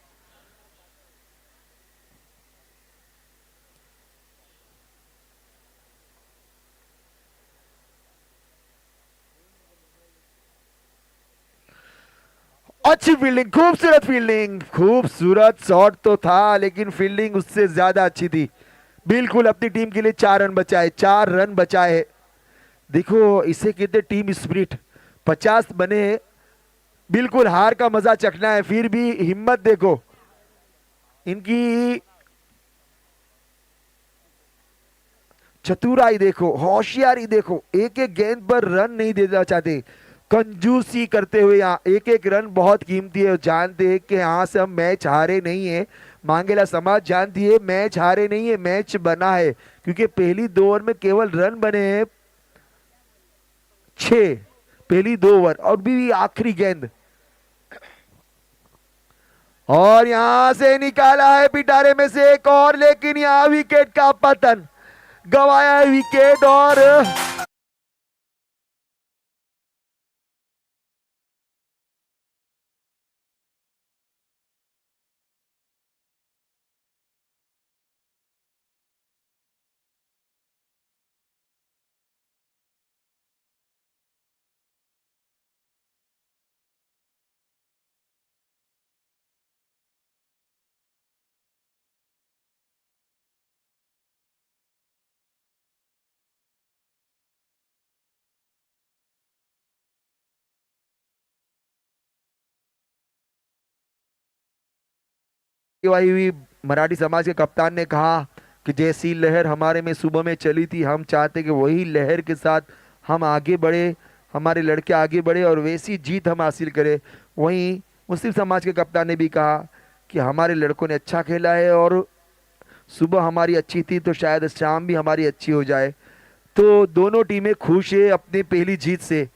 अच्छी फील्डिंग, खूबसूरत फील्डिंग, खूबसूरत शॉट तो था, लेकिन फील्डिंग उससे ज्यादा अच्छी थी। बिल्कुल अपनी टीम के लिए 4 रन बचाए, 4 रन बचाए। देखो इसे कहते टीम स्पिरिट। 50 बने, बिल्कुल हार का मजा चखना है, फिर भी हिम्मत देखो इनकी, चतुराई देखो, होशियारी देखो, एक एक गेंद पर रन नहीं देना चाहते, कंजूसी करते हुए। यहाँ एक एक रन बहुत कीमती है, जानते हैं कि यहाँ से हम मैच हारे नहीं है। मांगेला समाज जानती है मैच हारे नहीं है, मैच बना है, क्योंकि पहली 2 ओवर में केवल रन बने हैं 6, पहली 2 ओवर, और भी आखिरी गेंद। और यहां से निकाला है पिटारे में से एक और, लेकिन यहां विकेट का पतन, गवाया है विकेट। और हुई मराठी समाज के कप्तान ने कहा कि जैसी लहर हमारे में सुबह में चली थी, हम चाहते कि वही लहर के साथ हम आगे बढ़े, हमारे लड़के आगे बढ़े और वैसी जीत हम हासिल करें। वहीं मुस्लिम समाज के कप्तान ने भी कहा कि हमारे लड़कों ने अच्छा खेला है और सुबह हमारी अच्छी थी, तो शायद शाम भी हमारी अच्छी हो जाए। तो दोनों टीमें खुश है अपनी पहली जीत से।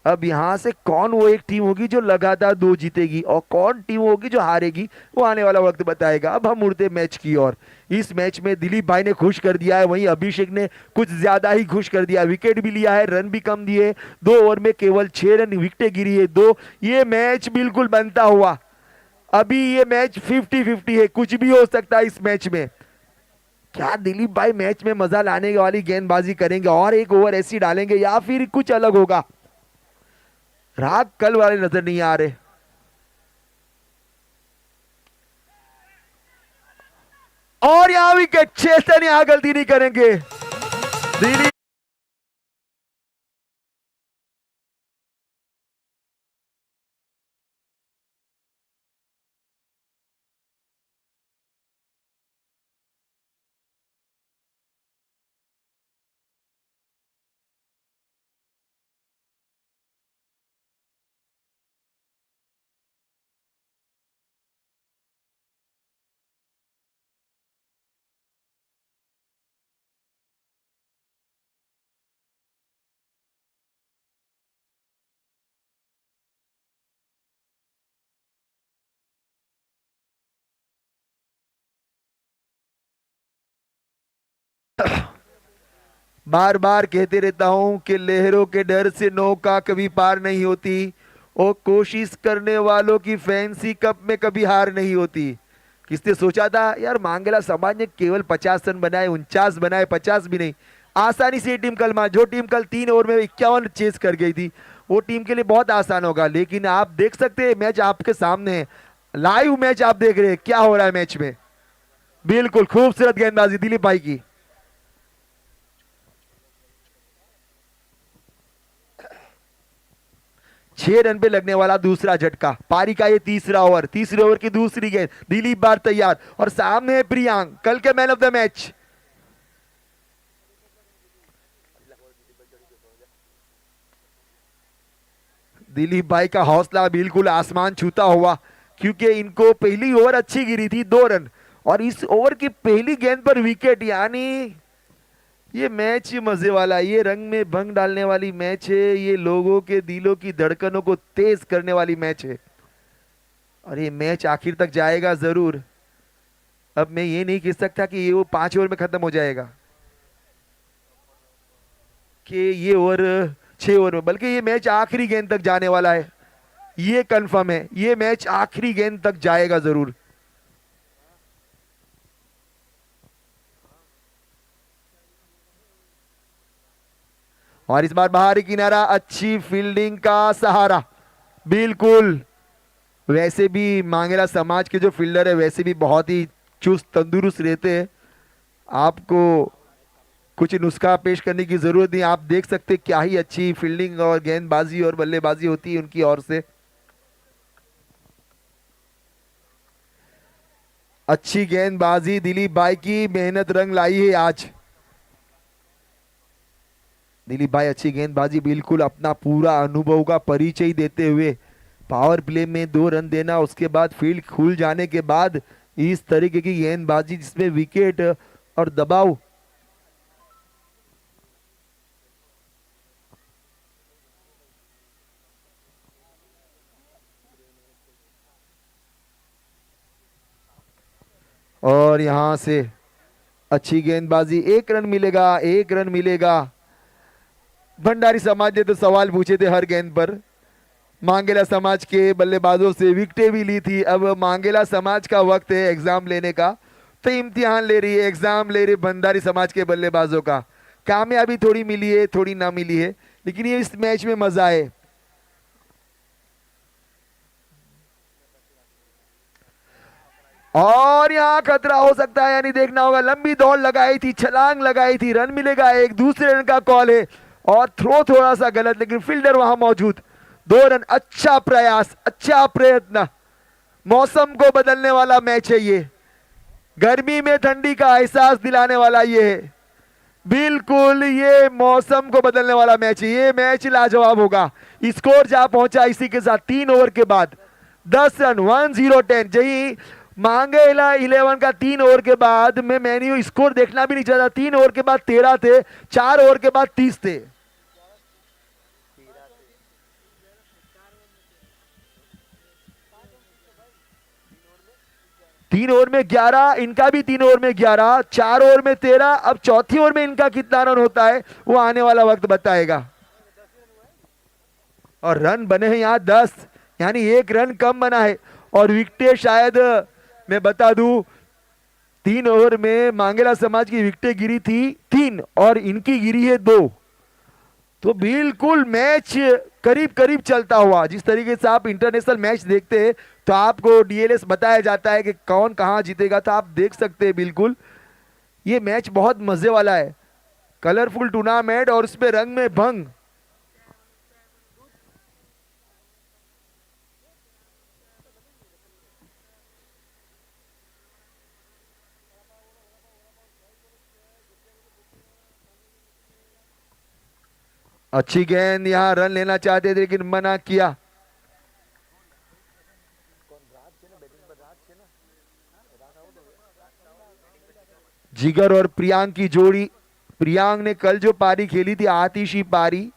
अब यहाँ से कौन वो एक टीम होगी जो लगातार 2 जीतेगी और कौन टीम होगी जो हारेगी, वो आने वाला वक्त बताएगा। अब हम उड़ते मैच की ओर। इस मैच में दिलीप भाई ने खुश कर दिया है, वहीं अभिषेक ने कुछ ज्यादा ही खुश कर दिया, विकेट भी लिया है, रन भी कम दिए, 2 ओवर में केवल 6 रन, विकेटें गिरी है 2। ये मैच बिल्कुल बनता हुआ, अभी ये मैच 50-50 है, कुछ भी हो सकता है इस मैच में। क्या दिलीप भाई मैच में मजा लाने वाली गेंदबाजी करेंगे और एक ओवर ऐसी डालेंगे, या फिर कुछ अलग होगा? राग कल वाले नजर नहीं आ रहे। और यहां विकेट, चेतन यहां गलती नहीं करेंगे। दिलीप बार बार कहते रहता हूं कि लहरों के डर से नौका कभी पार नहीं होती, और कोशिश करने वालों की फैंसी कप में कभी हार नहीं होती। किसने सोचा था यार, मांगेला समाज ने केवल 50 रन बनाए, 49 बनाए, 50 भी नहीं, आसानी से टीम कल जो टीम कल 3 ओवर में 51 चेस कर गई थी, वो टीम के लिए बहुत आसान होगा। लेकिन आप देख सकते हैं मैच आपके सामने है, लाइव मैच आप देख रहे हैं क्या हो रहा है मैच में। बिल्कुल खूबसूरत गेंदबाजी दिलीप भाई की। छह रन पे लगने वाला दूसरा झटका, पारी का ये तीसरा ओवर, तीसरे ओवर की दूसरी गेंद, दिलीप बार तैयार और सामने है प्रियांक, कल के man of the match. Dilip भाई का हौसला बिल्कुल आसमान छूता हुआ, क्योंकि इनको पहली ओवर अच्छी गिरी थी 2 रन, और इस ओवर की पहली गेंद पर विकेट, यानी ये मैच मजे वाला, ये रंग में भंग डालने वाली मैच है, ये लोगों के दिलों की धड़कनों को तेज करने वाली मैच है, और ये मैच आखिर तक जाएगा जरूर। अब मैं ये नहीं कह सकता कि ये वो 5 ओवर में खत्म हो जाएगा, कि ये ओवर 6 ओवर में, बल्कि ये मैच आखिरी गेंद तक जाने वाला है, ये कंफर्म है, ये मैच आखिरी गेंद तक जाएगा जरूर। और इस बार बाहरी किनारा, अच्छी फील्डिंग का सहारा, बिल्कुल। वैसे भी मांगेला समाज के जो फील्डर है वैसे भी बहुत ही चुस्त तंदुरुस्त रहते हैं, आपको कुछ नुस्खा पेश करने की जरूरत नहीं, आप देख सकते क्या ही अच्छी फील्डिंग और गेंदबाजी और बल्लेबाजी होती है उनकी ओर से। अच्छी गेंदबाजी दिलीप भाई की, मेहनत रंग लाई है आज। दिलीप भाई अच्छी गेंदबाजी, बिल्कुल अपना पूरा अनुभव का परिचय देते हुए पावर प्ले में 2 रन देना, उसके बाद फील्ड खुल जाने के बाद इस तरीके की गेंदबाजी जिसमें विकेट और दबाव। और यहां से अच्छी गेंदबाजी, 1 रन मिलेगा, 1 रन मिलेगा। भंडारी समाज ने तो सवाल पूछे थे हर गेंद पर, मांगेला समाज के बल्लेबाजों से विकेटें भी ली थी। अब मांगेला समाज का वक्त है एग्जाम लेने का, तो इम्तिहान ले रही है, एग्जाम ले रही भंडारी समाज के बल्लेबाजों का। कामयाबी थोड़ी मिली है, थोड़ी ना मिली है, लेकिन ये इस मैच में मजा है। और यहां खतरा हो सकता है, यानी देखना होगा, लंबी दौड़ लगाई थी, छलांग लगाई थी, रन मिलेगा, एक दूसरे रन का कॉल है, और थ्रो थोड़ा सा गलत, लेकिन फील्डर वहां मौजूद। 2 रन, अच्छा प्रयास, अच्छा प्रयत्न। मौसम को बदलने वाला मैच है ये, गर्मी में ठंडी का एहसास दिलाने वाला ये है, बिल्कुल ये मौसम को बदलने वाला मैच है, ये मैच लाजवाब होगा। स्कोर जा पहुंचा इसी के साथ 3 ओवर के बाद 10 रन, 10-10। जही मांगेला 11 का 3 ओवर के बाद, मैं मेन्यू स्कोर देखना भी नहीं चाहता, 3 ओवर के बाद 13 थे, 4 ओवर के बाद 30 थे। 3 ओवर में 11, इनका भी 3 ओवर में 11, 4 ओवर में 13। अब चौथी ओवर में इनका कितना रन होता है वो आने वाला वक्त बताएगा। और रन बने हैं यहाँ 10, यानी 1 रन कम बना है, और विकेटें शायद मैं बता दूं, 3 ओवर में मांगेला समाज की विकेटें गिरी थी 3 और इनकी गिरी है 2, तो बिल्कुल मैच करीब करीब चलता हुआ। जिस तरीके से आप इंटरनेशनल मैच देखते हैं तो आपको डीएलएस बताया जाता है कि कौन कहां जीतेगा, तो आप देख सकते हैं बिल्कुल ये मैच बहुत मजे वाला है, कलरफुल टूर्नामेंट और उसमें रंग में भंग। अच्छी गेंद, यहां रन लेना चाहते थे लेकिन मना किया। जिगर और प्रियांक की जोड़ी, प्रियांक ने कल जो पारी खेली थी आतिशी पारी,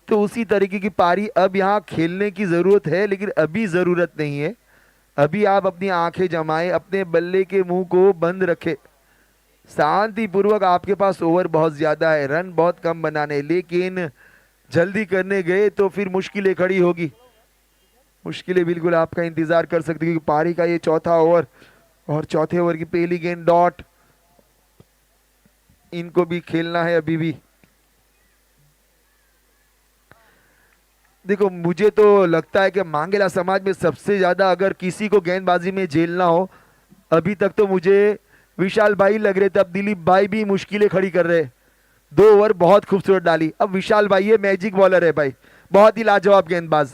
तो उसी तरीके की पारी अब यहां खेलने की जरूरत है, लेकिन अभी जरूरत नहीं है। अभी आप अपनी आंखें जमाएं, अपने बल्ले के मुंह को बंद रखें, शांति पूर्वक। आपके पास ओवर बहुत ज्यादा है, रन बहुत कम बनाने, लेकिन जल्दी करने गए तो फिर मुश्किलें खड़ी होगी, मुश्किलें बिल्कुल आपका इंतजार कर सकती, क्योंकि पारी का ये चौथा ओवर और चौथे ओवर की पहली गेंद डॉट, इनको भी खेलना है अभी भी। देखो मुझे तो लगता है कि मांगेला समाज में सबसे ज्यादा अगर किसी को गेंदबाजी में झेलना हो अभी तक तो मुझे विशाल भाई लग रहे थे, अब दिलीप भाई भी मुश्किलें खड़ी कर रहे। 2 ओवर बहुत खूबसूरत डाली। अब विशाल भाई ये मैजिक बॉलर है भाई, बहुत ही लाजवाब गेंदबाज।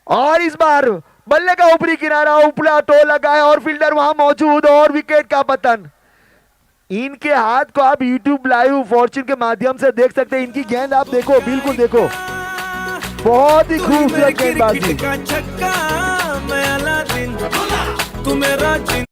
और इस बार बल्ले का ऊपरी किनारा, उपला टो लगा है और फील्डर वहां मौजूद और विकेट का पतन। इनके हाथ को आप YouTube लाइव फॉर्च्यून के माध्यम से देख सकते हैं। इनकी गेंद आप देखो, बिल्कुल देखो, बहुत ही तू मेरे खूबसूरत क्रिकेट गेंदबाजी। का छक्का, मैं अलादीन, तू मेरा जिन।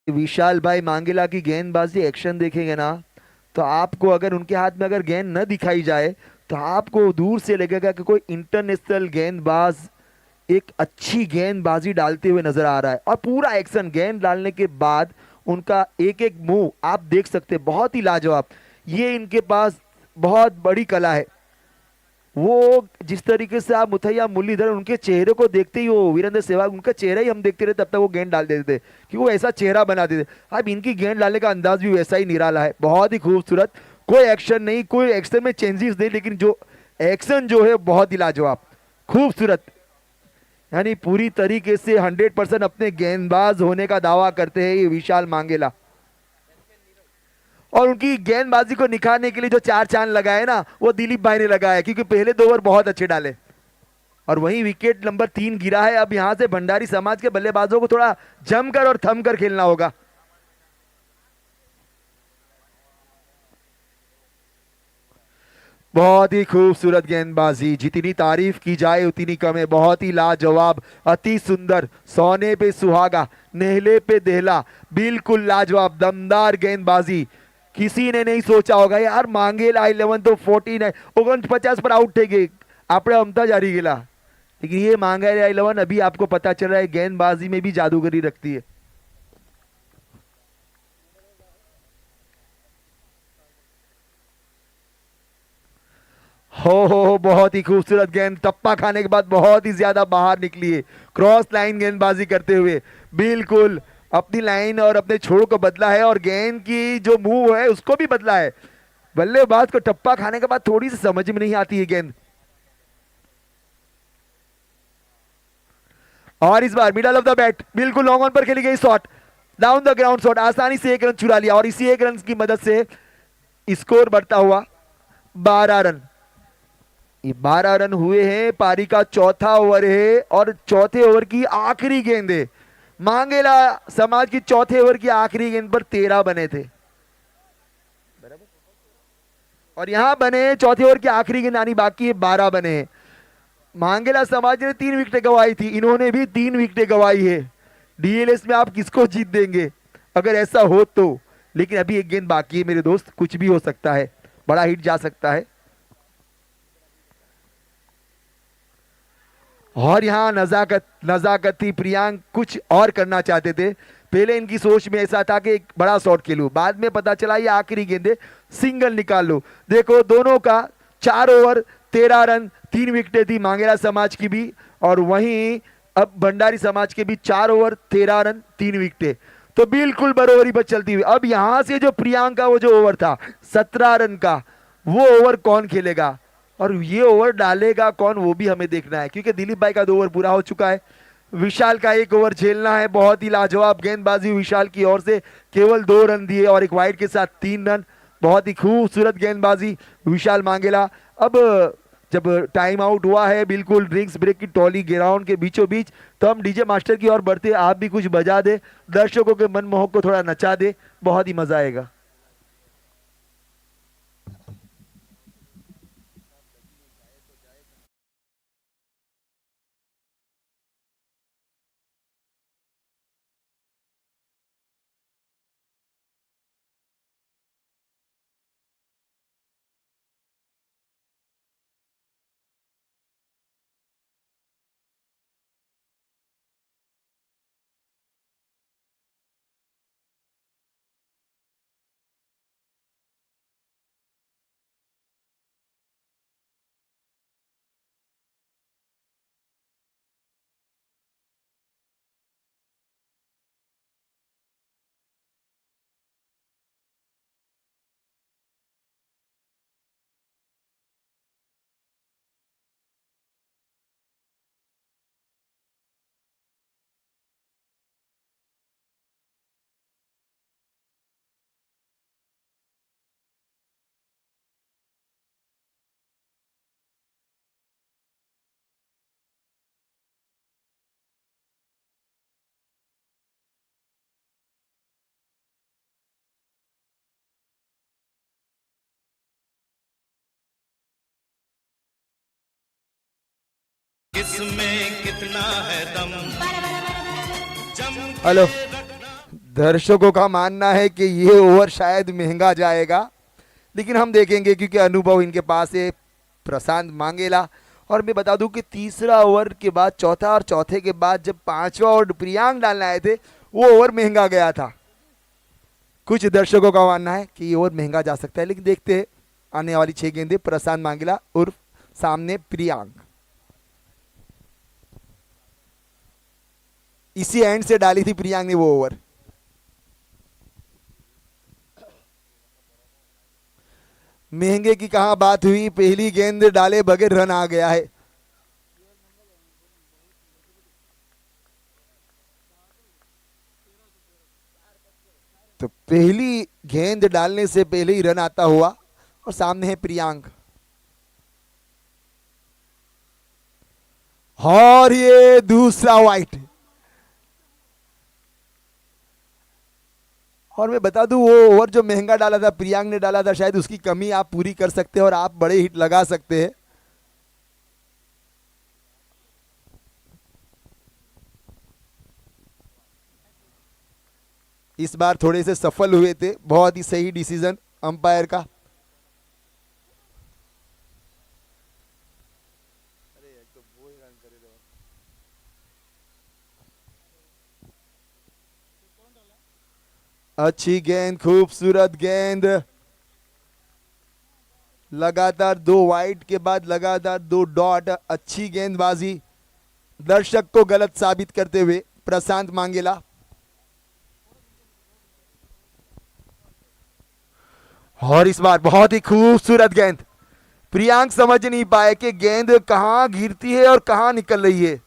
विशाल भाई मांगेला की गेंदबाजी एक्शन देखेंगे ना, तो आपको अगर उनके हाथ में अगर गेंद न दिखाई जाए तो आपको दूर से लगेगा कि कोई इंटरनेशनल गेंदबाज एक अच्छी गेंदबाजी डालते हुए नजर आ रहा है। और पूरा एक्शन गेंद डालने के बाद उनका एक एक मूव आप देख सकते हैं, बहुत ही लाजवाब। ये इनके पास बहुत बड़ी कला है। वो जिस तरीके से आप मुथैया मुरलीधर उनके चेहरे को देखते ही, वो वीरेंद्र सहवाग उनका चेहरा ही हम देखते रहे तब तक वो गेंद डाल देते थे कि वो ऐसा चेहरा बना देते। अब इनकी गेंद डालने का अंदाज भी वैसा ही निराला है, बहुत ही खूबसूरत। कोई एक्शन नहीं, कोई एक्शन में चेंजेस नहीं, लेकिन जो एक्शन जो है बहुत ही लाजवाब खूबसूरत। यानी पूरी तरीके से 100% अपने गेंदबाज होने का दावा करते हैं ये विशाल मांगेला। और उनकी गेंदबाजी को निखारने के लिए जो 4 चांद लगाए ना, वो दिलीप भाई ने लगाया, क्योंकि पहले 2 ओवर बहुत अच्छे डाले। और वहीं विकेट नंबर 3 गिरा है। अब यहां से भंडारी समाज के बल्लेबाजों को थोड़ा जमकर और थमकर खेलना होगा। बहुत ही खूबसूरत गेंदबाजी, जितनी तारीफ की जाए उतनी कम है। बहुत ही लाजवाब, अति सुंदर, सोने पे सुहागा, नेहले पे देहला, बिल्कुल लाजवाब दमदार गेंदबाजी। किसी ने नहीं सोचा होगा यार मांगेला 11 तो 49 49 पर आउट थे गए, आपने अमता जारी गेला। लेकिन ये मांगेला 11 अभी आपको पता चल रहा है गेंदबाजी में भी जादूगरी रखती है। हो बहुत ही खूबसूरत गेंद, टप्पा खाने के बाद बहुत ही ज्यादा बाहर निकली है, क्रॉस लाइन गेंदबाजी करते हुए बिल्कुल अपनी लाइन और अपने छोड़ को बदला है और गेंद की जो मूव है उसको भी बदला है। बल्लेबाज को टप्पा खाने के बाद थोड़ी सी समझ में नहीं आती है गेंद। और इस बार मिडल ऑफ द बैट बिल्कुल लॉन्ग ऑन पर खेली गई shot, down the ground shot, आसानी से 1 रन चुरा लिया और इसी 1 रन की मदद से स्कोर बढ़ता हुआ 12 रन। ये 12 रन हुए हैं, पारी का चौथा ओवर है और चौथे ओवर की आखिरी गेंद है। मांगेला समाज की चौथे ओवर की आखिरी गेंद पर 13 बने थे और यहां बने चौथे ओवर की आखिरी गेंद आनी बाकी है, 12 बने हैं। मांगेला समाज ने 3 विकेटें गंवाई थी, इन्होंने भी 3 विकेटें गंवाई है। डीएलएस में आप किसको जीत देंगे अगर ऐसा हो तो। लेकिन अभी एक गेंद बाकी है मेरे दोस्त, कुछ भी हो सकता है, बड़ा हिट जा सकता है। और यहाँ नजाकत नजाकत थी, प्रियांक कुछ और करना चाहते थे। पहले इनकी सोच में ऐसा था कि एक बड़ा शॉट खेलूं, बाद में पता चला ये आखिरी गेंदे सिंगल निकाल लो। देखो दोनों का 4 ओवर 13 रन, 3 विकेटें थी मांगेरा समाज की भी और वहीं अब भंडारी समाज के भी 4 ओवर 13 रन 3 विकेटें, तो बिल्कुल बरोबरी पर चलती हुई। अब यहां से जो प्रियांक का वो जो ओवर था 17 रन का, वो ओवर कौन खेलेगा और ये ओवर डालेगा कौन वो भी हमें देखना है, क्योंकि दिलीप भाई का 2 ओवर पूरा हो चुका है। विशाल का 1 ओवर झेलना है। बहुत ही लाजवाब गेंदबाजी विशाल की ओर से, केवल 2 रन दिए और एक वाइड के साथ 3 रन। बहुत ही खूबसूरत गेंदबाजी विशाल मांगेला। अब जब टाइम आउट हुआ है बिल्कुल ड्रिंक्स ब्रेक की टॉली ग्राउंड के बीचों बीच, तो हम डीजे मास्टर की ओर बढ़ते, आप भी कुछ बजा दे, दर्शकों के मनमोहक को थोड़ा नचा दे, बहुत ही मजा आएगा। किसमें कितना है दम जम हेलो, दर्शकों का मानना है कि ये ओवर शायद महंगा जाएगा, लेकिन हम देखेंगे क्योंकि अनुभव इनके पास है। प्रशांत मांगेला, और मैं बता दूं कि तीसरा ओवर के बाद चौथा और चौथे के बाद जब पांचवा ओवर प्रियांक डालने आए थे वो ओवर महंगा गया था। कुछ दर्शकों का मानना है कि ये ओवर महंगा जा सकता है, लेकिन देखते हैं आने वाली 6 गेंदें। प्रशांत मांगेला उर्फ सामने प्रियांक, इसी एंड से डाली थी प्रियांक ने वो ओवर। महंगे की कहां बात हुई, पहली गेंद डाले बगैर रन आ गया है। तो पहली गेंद डालने से पहले ही रन आता हुआ, और सामने है प्रियांक, और ये दूसरा वाइट। और मैं बता दूं वो ओवर जो महंगा डाला था प्रियांक ने डाला था, शायद उसकी कमी आप पूरी कर सकते हैं और आप बड़े हिट लगा सकते हैं। इस बार थोड़े से सफल हुए थे, बहुत ही सही डिसीजन अंपायर का। अच्छी गेंद, खूबसूरत गेंद, लगातार 2 वाइड के बाद लगातार 2 डॉट, अच्छी गेंदबाजी, दर्शक को गलत साबित करते हुए प्रशांत मांगेला। और इस बार बहुत ही खूबसूरत गेंद, प्रियांक समझ नहीं पाए कि गेंद कहां गिरती है और कहां निकल रही है।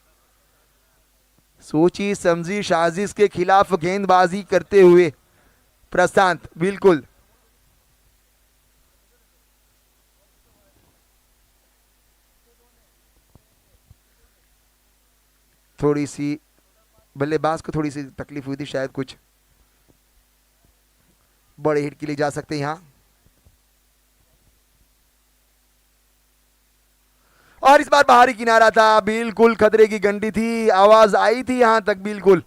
सोची समझी साजिश के खिलाफ गेंदबाजी करते हुए प्रशांत, बिल्कुल थोड़ी सी बल्लेबाज को थोड़ी सी तकलीफ हुई थी, शायद कुछ बड़े हिट के लिए जा सकते हैं यहां। और इस बार बाहरी किनारा था, बिल्कुल खतरे की घंटी थी, आवाज आई थी यहां तक, बिल्कुल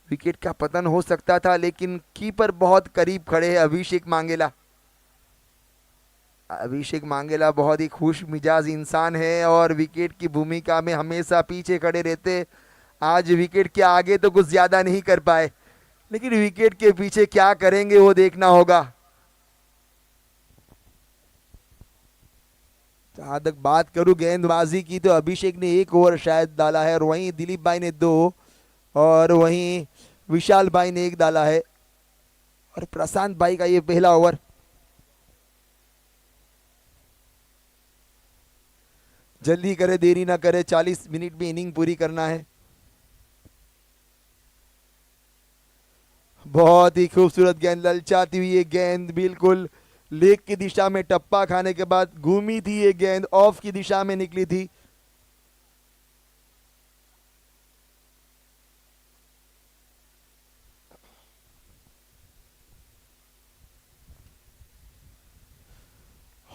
विकेट का पतन हो सकता था, लेकिन कीपर बहुत करीब खड़े हैं अभिषेक मांगेला। अभिषेक मांगेला बहुत ही खुश मिजाज इंसान है और विकेट की भूमिका में हमेशा पीछे खड़े रहते। आज विकेट के आगे तो कुछ ज्यादा नहीं कर पाए, लेकिन विकेट के पीछे क्या करेंगे वो देखना होगा। जहां तक बात करूं गेंदबाजी की, तो अभिषेक ने 1 ओवर शायद डाला है, और वहीं दिलीप भाई ने 2, और वहीं विशाल भाई ने 1 डाला है, और प्रशांत भाई का ये पहला ओवर। जल्दी करे, देरी ना करे, 40 मिनट में इनिंग पूरी करना है। बहुत ही खूबसूरत गेंद, ललचाती हुई ये गेंद, बिल्कुल लेग की दिशा में टप्पा खाने के बाद घूमी थी ये गेंद, ऑफ की दिशा में निकली थी।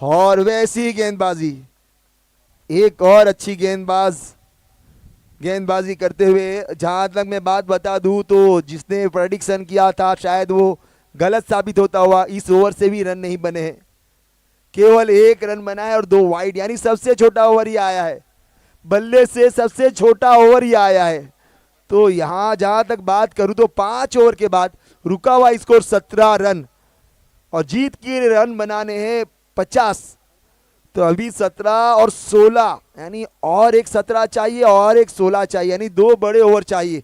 और वैसी गेंदबाजी, एक और अच्छी गेंदबाजी करते हुए, जहां तक मैं बात बता दूं तो जिसने प्रेडिक्शन किया था शायद वो गलत साबित होता हुआ। इस ओवर से भी रन नहीं बने हैं, केवल 1 रन बना है और 2 वाइड, यानी सबसे छोटा ओवर ही आया है, बल्ले से सबसे छोटा ओवर ही आया है। तो यहां जहां तक बात करूं तो 5 ओवर के बाद रुका हुआ स्कोर 17 रन, और जीत के रन बनाने हैं 50। तो अभी 17 और 16, यानी और एक 17 चाहिए और एक 16 चाहिए, यानी 2 बड़े ओवर चाहिए,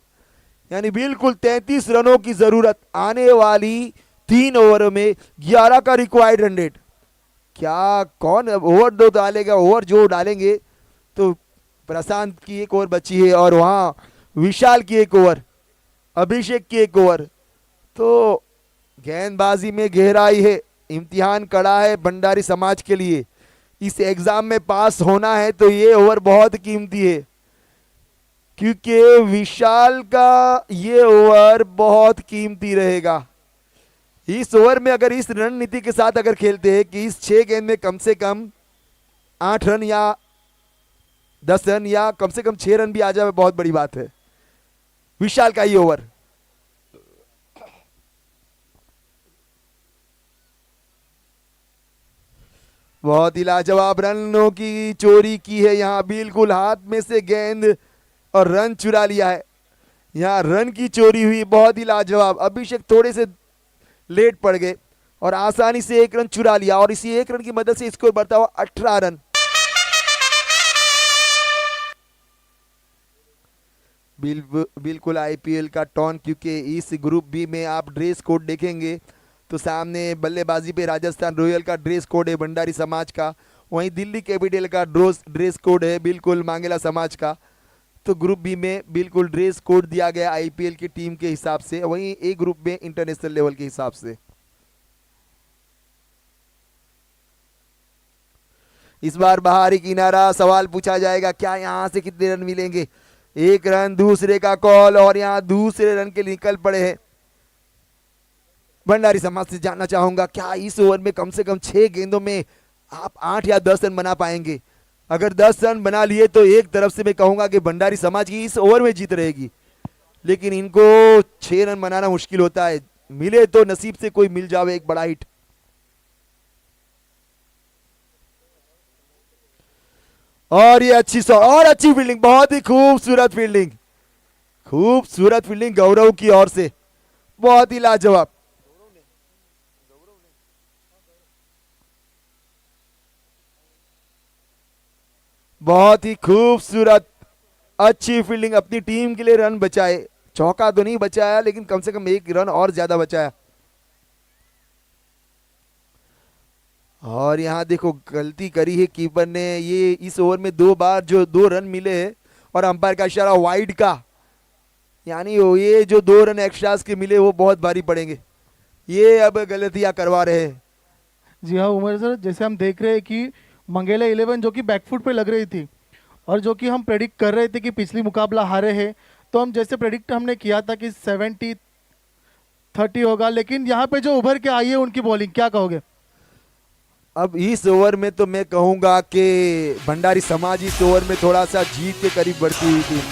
यानी बिल्कुल 33 रनों की जरूरत आने वाली 3 ओवर में। 11 का रिक्वायर्ड रन रेट, क्या कौन ओवर 2 डालेगा? ओवर जो डालेंगे तो प्रशांत की 1 ओवर बची है, और वहां विशाल की 1 ओवर, अभिषेक की 1 ओवर। तो गेंदबाजी में गहराई है, इम्तिहान कड़ा है भंडारी समाज के लिए। इस एग्जाम में पास होना है तो ये ओवर बहुत कीमती है, क्योंकि विशाल का ये ओवर बहुत कीमती रहेगा। इस ओवर में अगर इस रणनीति के साथ अगर खेलते हैं कि इस 6 गेंद में कम से कम 8 रन या 10 रन या कम से कम 6 रन भी आ जाए बहुत बड़ी बात है। विशाल का ही ओवर। बहुत ही लाजवाब रनों की चोरी की है यहाँ, बिल्कुल हाथ में से गेंद और रन चुरा लिया है। यहाँ रन की चोरी हुई, बहुत ही लाजवाब। अभिषेक थोड़े से लेट पड़ गए और आसानी से 1 रन चुरा लिया और इसी 1 रन की मदद से स्कोर बढ़ता हुआ 18 रन। बिल्कुल आईपीएल का टॉन, क्योंकि इस ग्रुप बी में आप ड्रेस कोड देखेंगे तो सामने बल्लेबाजी पे राजस्थान रॉयल का ड्रेस कोड है भंडारी समाज का, वहीं दिल्ली कैपिटल का ड्रेस कोड है बिल्कुल मांगेला समाज का। तो ग्रुप बी में बिल्कुल ड्रेस कोड दिया गया आईपीएल की टीम के हिसाब से, वहीं ए ग्रुप में इंटरनेशनल लेवल के हिसाब से। इस बार बाहरी किनारा, सवाल पूछा जाएगा क्या यहां से कितने रन मिलेंगे। 1 रन दूसरे का कॉल और यहां दूसरे रन के लिए निकल पड़े हैं। भंडारी समाज से जानना चाहूंगा क्या इस ओवर में कम से कम 6 गेंदों में आप 8 या 10 रन बना पाएंगे। अगर 10 रन बना लिए तो एक तरफ से मैं कहूंगा कि भंडारी समाज की इस ओवर में जीत रहेगी, लेकिन इनको 6 रन बनाना मुश्किल होता है। मिले तो नसीब से कोई मिल जावे एक बड़ा हिट। और ये अच्छी शॉट और अच्छी फील्डिंग, बहुत ही खूबसूरत फील्डिंग, खूबसूरत फील्डिंग गौरव की ओर से, बहुत ही लाजवाब। बहुत ही खूबसूरत अच्छी फील्डिंग, अपनी टीम के लिए रन बचाए। चौका तो नहीं बचाया लेकिन कम से कम 1 रन और ज्यादा बचाया। और यहां देखो गलती करी है कीपर ने, ये इस ओवर में 2 बार जो 2 रन मिले हैं और अंपायर का इशारा वाइड का, यानी ये जो 2 रन एक्स्ट्रास के मिले वो बहुत भारी पड़ेंगे। ये अब गलतियां करवा रहे हैं। जी हाँ उमर सर, जैसे हम देख रहे हैं कि मंगेला 11 जो कि बैकफुट पे लग रही थी और जो कि हम प्रेडिक्ट कर रहे थे कि पिछली मुकाबला हारे हैं, तो हम जैसे प्रेडिक्ट हमने किया था कि 70-30 होगा, लेकिन यहाँ पे जो उभर के आई है उनकी बॉलिंग, क्या कहोगे? अब इस ओवर में तो मैं कहूंगा कि भंडारी समाज इस ओवर में थोड़ा सा जीत के करीब बढ़ती हुई थी।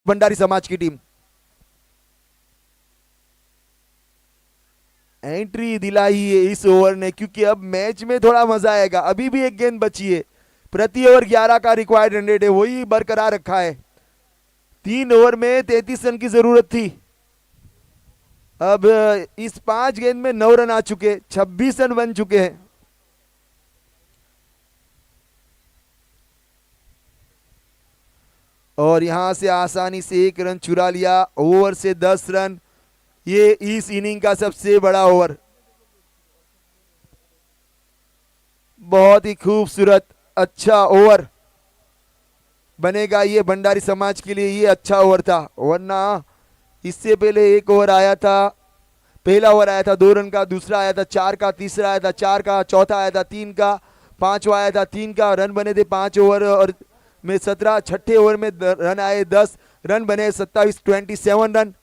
भंडारी समाज की टीम एंट्री दिलाई है इस ओवर ने, क्योंकि अब मैच में थोड़ा मजा आएगा। अभी भी 1 गेंद बची है, प्रति ओवर 11 का रिक्वायर्ड रन रेट है, वही बरकरार रखा है। 3 ओवर में 33 रन की जरूरत थी। अब इस 5 गेंद में 9 रन आ चुके, 26 रन बन चुके हैं। और यहां से आसानी से 1 रन चुरा लिया। ओवर से 10 रन, ये इस इनिंग का सबसे बड़ा ओवर। बहुत ही खूबसूरत अच्छा ओवर बनेगा ये भंडारी समाज के लिए, ये अच्छा ओवर था। वरना इससे पहले 1 ओवर आया था, पहला ओवर आया था 2 रन का, दूसरा आया था 4 का, तीसरा आया था 4 का, चौथा आया था 3 का, पांचवा आया था 3 का। रन बने थे 5 ओवर और में 17, छठे ओवर में रन आए 10, रन बने 27, 27 रन।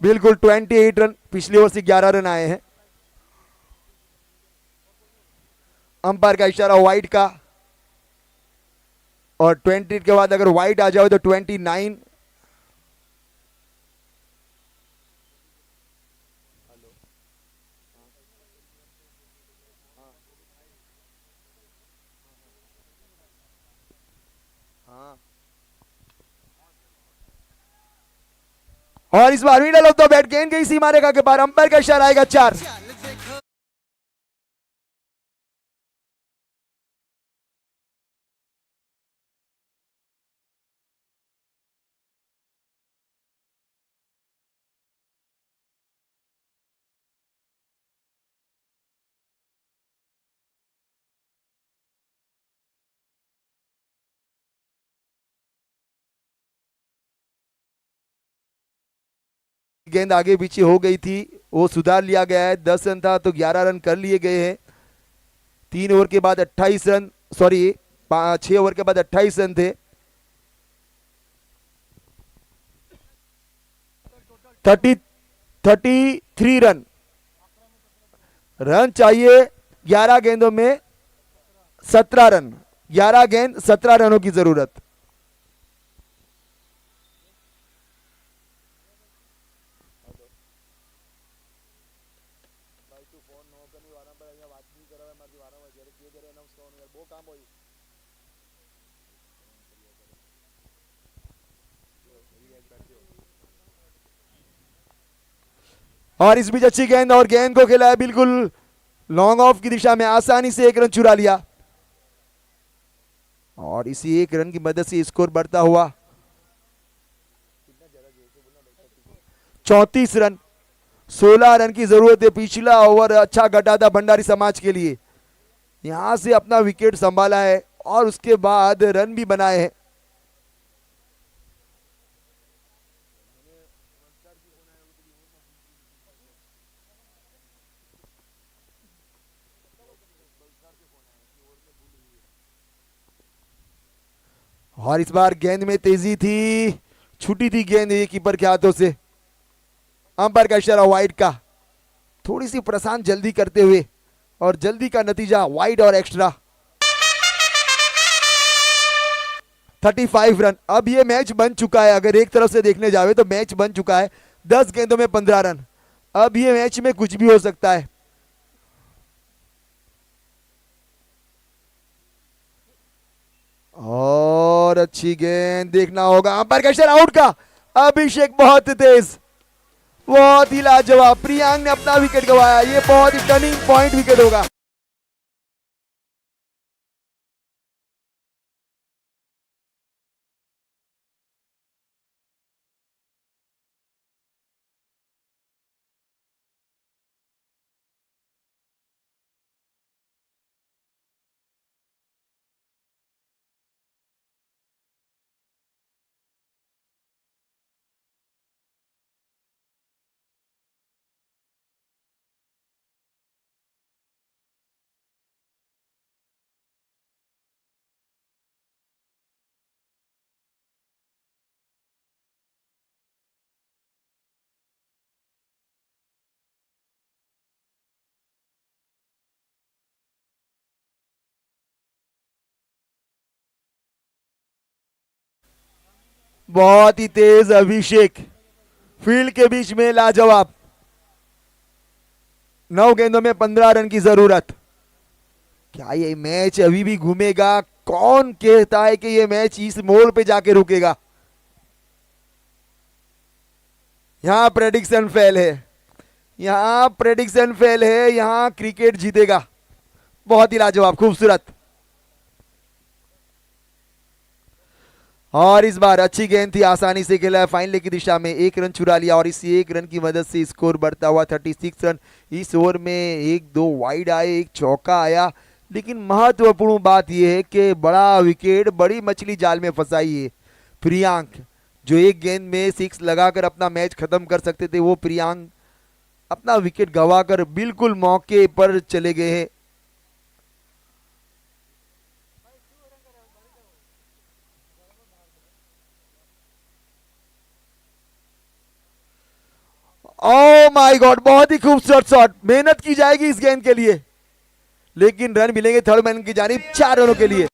बिल्कुल 28 रन, पिछले ओवर से 11 रन आए हैं। अंपायर का इशारा वाइड का, और 20 के बाद अगर वाइड आ जाओ तो 29। और इस बार मिडल ऑफ द बैट गेंद गई सीमा रेखा के पार, अंपायर का इशारा आएगा 4। गेंद आगे पीछे हो गई थी, वो सुधार लिया गया है। 10 रन था तो 11 रन कर लिए गए हैं। 3 ओवर के बाद 28 रन, सॉरी 6 ओवर के बाद 28 रन थे। 33 रन चाहिए 11 गेंदों में 17 रन, 11 गेंद 17 रनों की जरूरत। और इस बीच अच्छी गेंद, और गेंद को खेला है बिल्कुल लॉन्ग ऑफ की दिशा में, आसानी से 1 रन चुरा लिया, और इसी 1 रन की मदद से स्कोर बढ़ता हुआ 34 रन। 16 रन की जरूरत है। पिछला ओवर अच्छा घटा था भंडारी समाज के लिए, यहां से अपना विकेट संभाला है और उसके बाद रन भी बनाए हैं। और इस बार गेंद में तेजी थी, छूटी थी गेंद ये कीपर के हाथों से। अंपायर का इशारा वाइड का, थोड़ी सी प्रशांत जल्दी करते हुए, और जल्दी का नतीजा वाइड और एक्स्ट्रा। 35 रन। अब ये मैच बन चुका है, अगर एक तरफ से देखने जावे तो मैच बन चुका है। 10 गेंदों में 15 रन। अब ये मैच में कुछ भी हो सकता है। और अच्छी गेंद, देखना होगा अंपायर का इशारा आउट का। अभिषेक बहुत तेज, बहुत ही लाजवाब। प्रियांक ने अपना विकेट गंवाया, ये बहुत ही टर्निंग पॉइंट विकेट होगा। बहुत ही तेज अभिषेक, फील्ड के बीच में लाजवाब। 9 गेंदों में 15 रन की जरूरत। क्या ये मैच अभी भी घूमेगा? कौन कहता है कि ये मैच इस मोड़ पे जाके रुकेगा? यहां प्रेडिक्शन फेल है, यहां प्रेडिक्शन फेल है, यहां क्रिकेट जीतेगा। बहुत ही लाजवाब, खूबसूरत। और इस बार अच्छी गेंद थी, आसानी से खेला है फाइनल की दिशा में, 1 रन चुरा लिया, और इसी 1 रन की मदद से स्कोर बढ़ता हुआ 36 रन। इस ओवर में 1-2 वाइड आए, 1 चौका आया, लेकिन महत्वपूर्ण बात यह है कि बड़ा विकेट, बड़ी मछली जाल में फंसाई है प्रियांक। जो 1 गेंद में 6 लगाकर अपना मैच खत्म कर सकते थे, वो प्रियांक अपना विकेट गंवाकर बिल्कुल मौके पर चले गए हैं। ओह माय गॉड, बहुत ही खूबसूरत शॉट। मेहनत की जाएगी इस गेंद के लिए, लेकिन रन मिलेंगे थर्ड मैन की जानिब 4 रनों के लिए।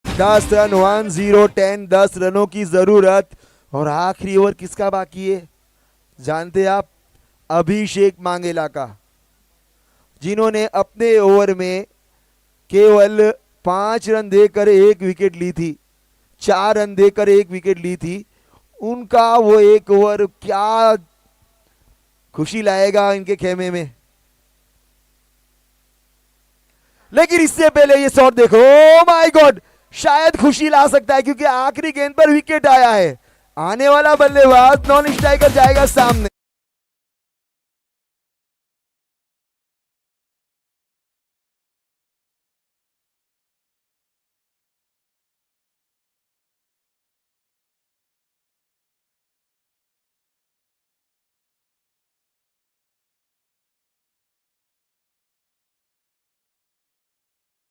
दस रन 10 10 रनों की जरूरत। और आखिरी ओवर किसका बाकी है जानते आप? अभिषेक मांगेला का, जिन्होंने अपने ओवर में केवल 5 रन देकर 1 विकेट ली थी, 4 रन देकर 1 विकेट ली थी। उनका वो एक ओवर क्या खुशी लाएगा इनके खेमे में। लेकिन इससे पहले ये शॉट देखो, ओ माय गॉड, शायद खुशी ला सकता है क्योंकि आखिरी गेंद पर विकेट आया है। आने वाला बल्लेबाज नॉन स्ट्राइकर जाएगा सामने।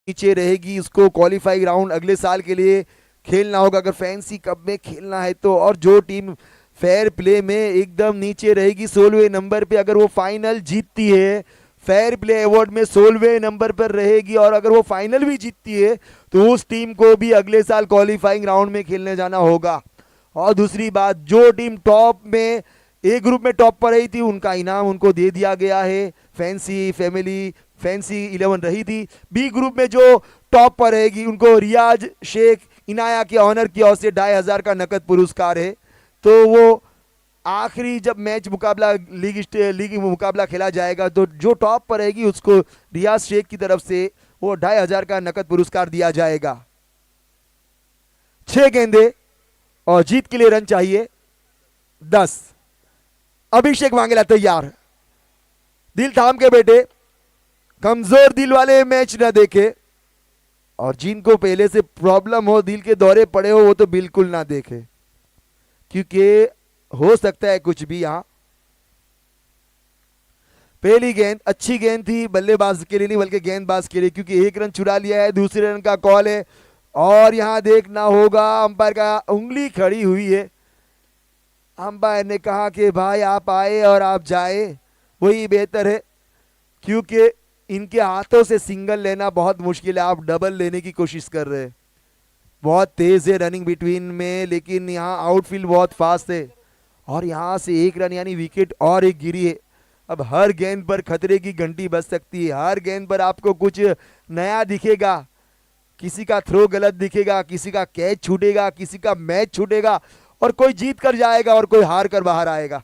नीचे रहेगी, उसको क्वालिफाई राउंड अगले साल के लिए खेलना होगा अगर फैंसी कप में खेलना है तो। और जो टीम फेयर प्ले में एकदम नीचे रहेगी 16वें नंबर पे, अगर वो फाइनल जीतती है, फेयर प्ले अवार्ड में 16वें नंबर पर रहेगी और अगर वो फाइनल भी जीतती है तो उस टीम को भी अगले साल क्वालिफाइंग राउंड में खेलने जाना होगा। और दूसरी बात, जो टीम टॉप में ए ग्रुप में टॉप पर रही थी उनका इनाम उनको दे दिया गया है। फैंसी 11 रही थी। बी ग्रुप में जो टॉप पर रहेगी उनको रियाज शेख इनाया के ऑनर की ओर से 2500 का नकद पुरस्कार है। तो वो आखिरी जब मैच मुकाबला लीग मुकाबला खेला जाएगा तो जो टॉप पर रहेगी उसको रियाज शेख की तरफ से वो 2500 का नकद पुरस्कार दिया जाएगा। 6 गेंदे और जीत के लिए रन चाहिए 10। अभिषेक मांगेला तैयार, दिल थाम के बेटे, कमजोर दिल वाले मैच ना देखे। और जिनको पहले से प्रॉब्लम हो, दिल के दौरे पड़े हो, वो तो बिल्कुल ना देखे क्योंकि हो सकता है कुछ भी। यहां पहली गेंद अच्छी गेंद थी, बल्लेबाज के लिए नहीं बल्कि गेंदबाज के लिए, क्योंकि 1 रन चुरा लिया है। दूसरे रन का कॉल है और यहां देखना होगा, अंपायर का उंगली खड़ी हुई है। अंपायर ने कहा कि भाई आप आए और आप जाए वही बेहतर है, क्योंकि इनके हाथों से सिंगल लेना बहुत मुश्किल है। आप डबल लेने की कोशिश कर रहे हैं। बहुत तेज है रनिंग बिटवीन में, लेकिन यहाँ आउटफील्ड बहुत फास्ट है और यहाँ से 1 रन यानी विकेट और एक गिरी है। अब हर गेंद पर खतरे की घंटी बज सकती है, हर गेंद पर आपको कुछ नया दिखेगा। किसी का थ्रो गलत दिखेगा, किसी का कैच छूटेगा, किसी का मैच छूटेगा और कोई जीत कर जाएगा और कोई हार कर बाहर आएगा।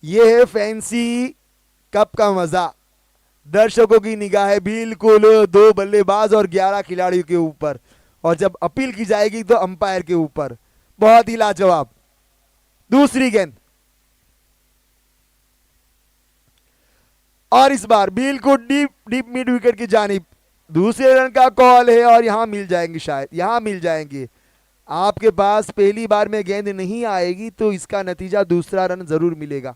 यह है फैंसी कप का मजा। दर्शकों की निगाहें बिल्कुल 2 बल्लेबाज और 11 खिलाड़ियों के ऊपर, और जब अपील की जाएगी तो अंपायर के ऊपर। बहुत ही लाजवाब। दूसरी गेंद और इस बार बिल्कुल डीप मिड विकेट की जानिब। दूसरे रन का कॉल है और यहां मिल जाएंगे, शायद यहां मिल जाएंगे। आपके पास पहली बार में गेंद नहीं आएगी तो इसका नतीजा दूसरा रन जरूर मिलेगा।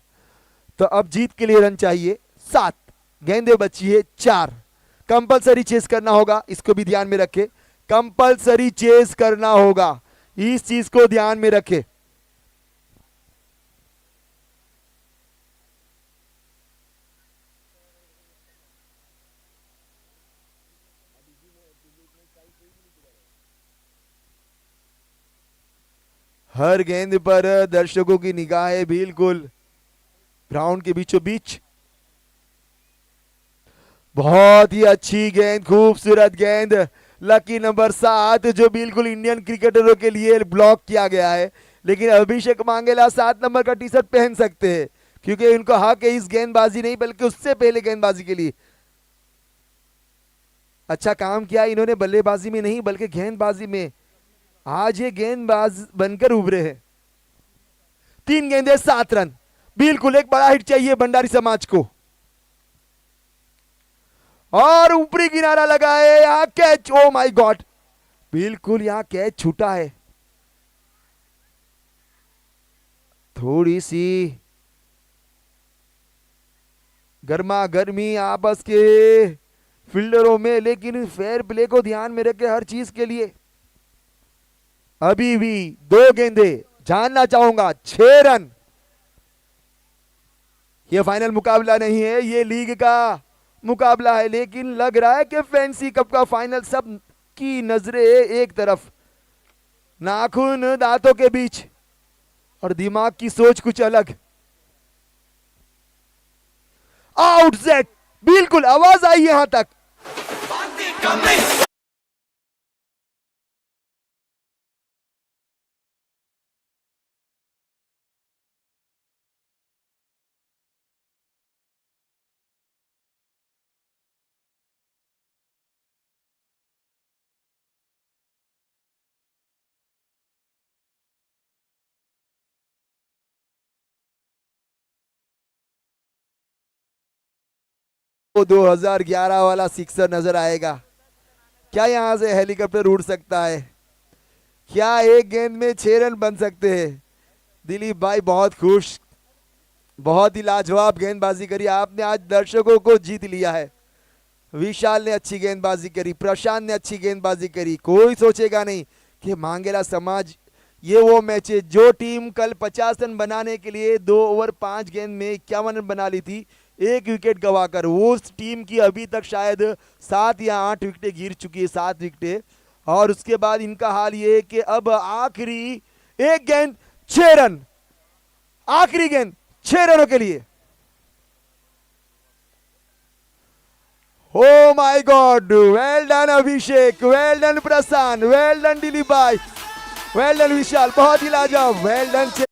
तो अब जीत के लिए रन चाहिए 7, गेंदें बची है 4। कंपलसरी चेस करना होगा, इसको भी ध्यान में रखे। कंपलसरी चेस करना होगा, इस चीज को ध्यान में रखे। हर गेंद पर दर्शकों की निगाहें बिल्कुल ग्राउंड के बीचों बीच। बहुत ही अच्छी गेंद, खूबसूरत गेंद। लकी नंबर 7 जो बिल्कुल इंडियन क्रिकेटरों के लिए ब्लॉक किया गया है, लेकिन अभिषेक मांगेला 7 नंबर का टी शर्ट पहन सकते हैं क्योंकि उनको हक है इस गेंदबाजी नहीं बल्कि उससे पहले गेंदबाजी के लिए। अच्छा काम किया इन्होंने, बल्लेबाजी में नहीं बल्कि गेंदबाजी में आज ये गेंदबाज बनकर उभरे हैं। 3 गेंदें 7 रन, बिल्कुल एक बड़ा हिट चाहिए भंडारी समाज को। और ऊपरी किनारा लगा है, यहां कैच, ओ माय गॉड, बिल्कुल यहां कैच छूटा है। थोड़ी सी गर्मा गर्मी आपस के फील्डरों में, लेकिन फेयर प्ले को ध्यान में रखे हर चीज के लिए। अभी भी 2 गेंदे, जानना चाहूंगा 6 रन। ये फाइनल मुकाबला नहीं है, ये लीग का मुकाबला है, लेकिन लग रहा है कि फैंसी कप का फाइनल। सब की नजरें एक तरफ, नाखून दांतों के बीच और दिमाग की सोच कुछ अलग। आउटसेट, बिल्कुल आवाज आई यहां तक। वो 2011 वाला सिक्सर नजर आएगा। क्या यहां से हेलीकॉप्टर उड़ सकता है? क्या एक गेंद में 6 रन बन सकते हैं? दिलीप भाई बहुत खुश, बहुत ही लाजवाब गेंदबाजी करी आपने, आज दर्शकों को जीत लिया है। विशाल ने अच्छी गेंदबाजी करी, प्रशांत ने अच्छी गेंदबाजी करी। कोई सोचेगा नहीं कि मांगेला समाज ये वो मैच है जो टीम कल 50 रन बनाने के लिए 2 ओवर 5 गेंद में 51 रन बना ली थी, 1 विकेट गवाकर। वो उस टीम की अभी तक शायद 7 या 8 विकेटें गिर चुकी है, 7 विकेटें। और उसके बाद इनका हाल ये है कि अब आखिरी 1 गेंद 6 रन, आखिरी गेंद 6 रनों के लिए। Oh my God! Well done Abhishek, well done Prashant, well done Dilip भाई, well done विशाल, बहुत ही लाजवाब, well done।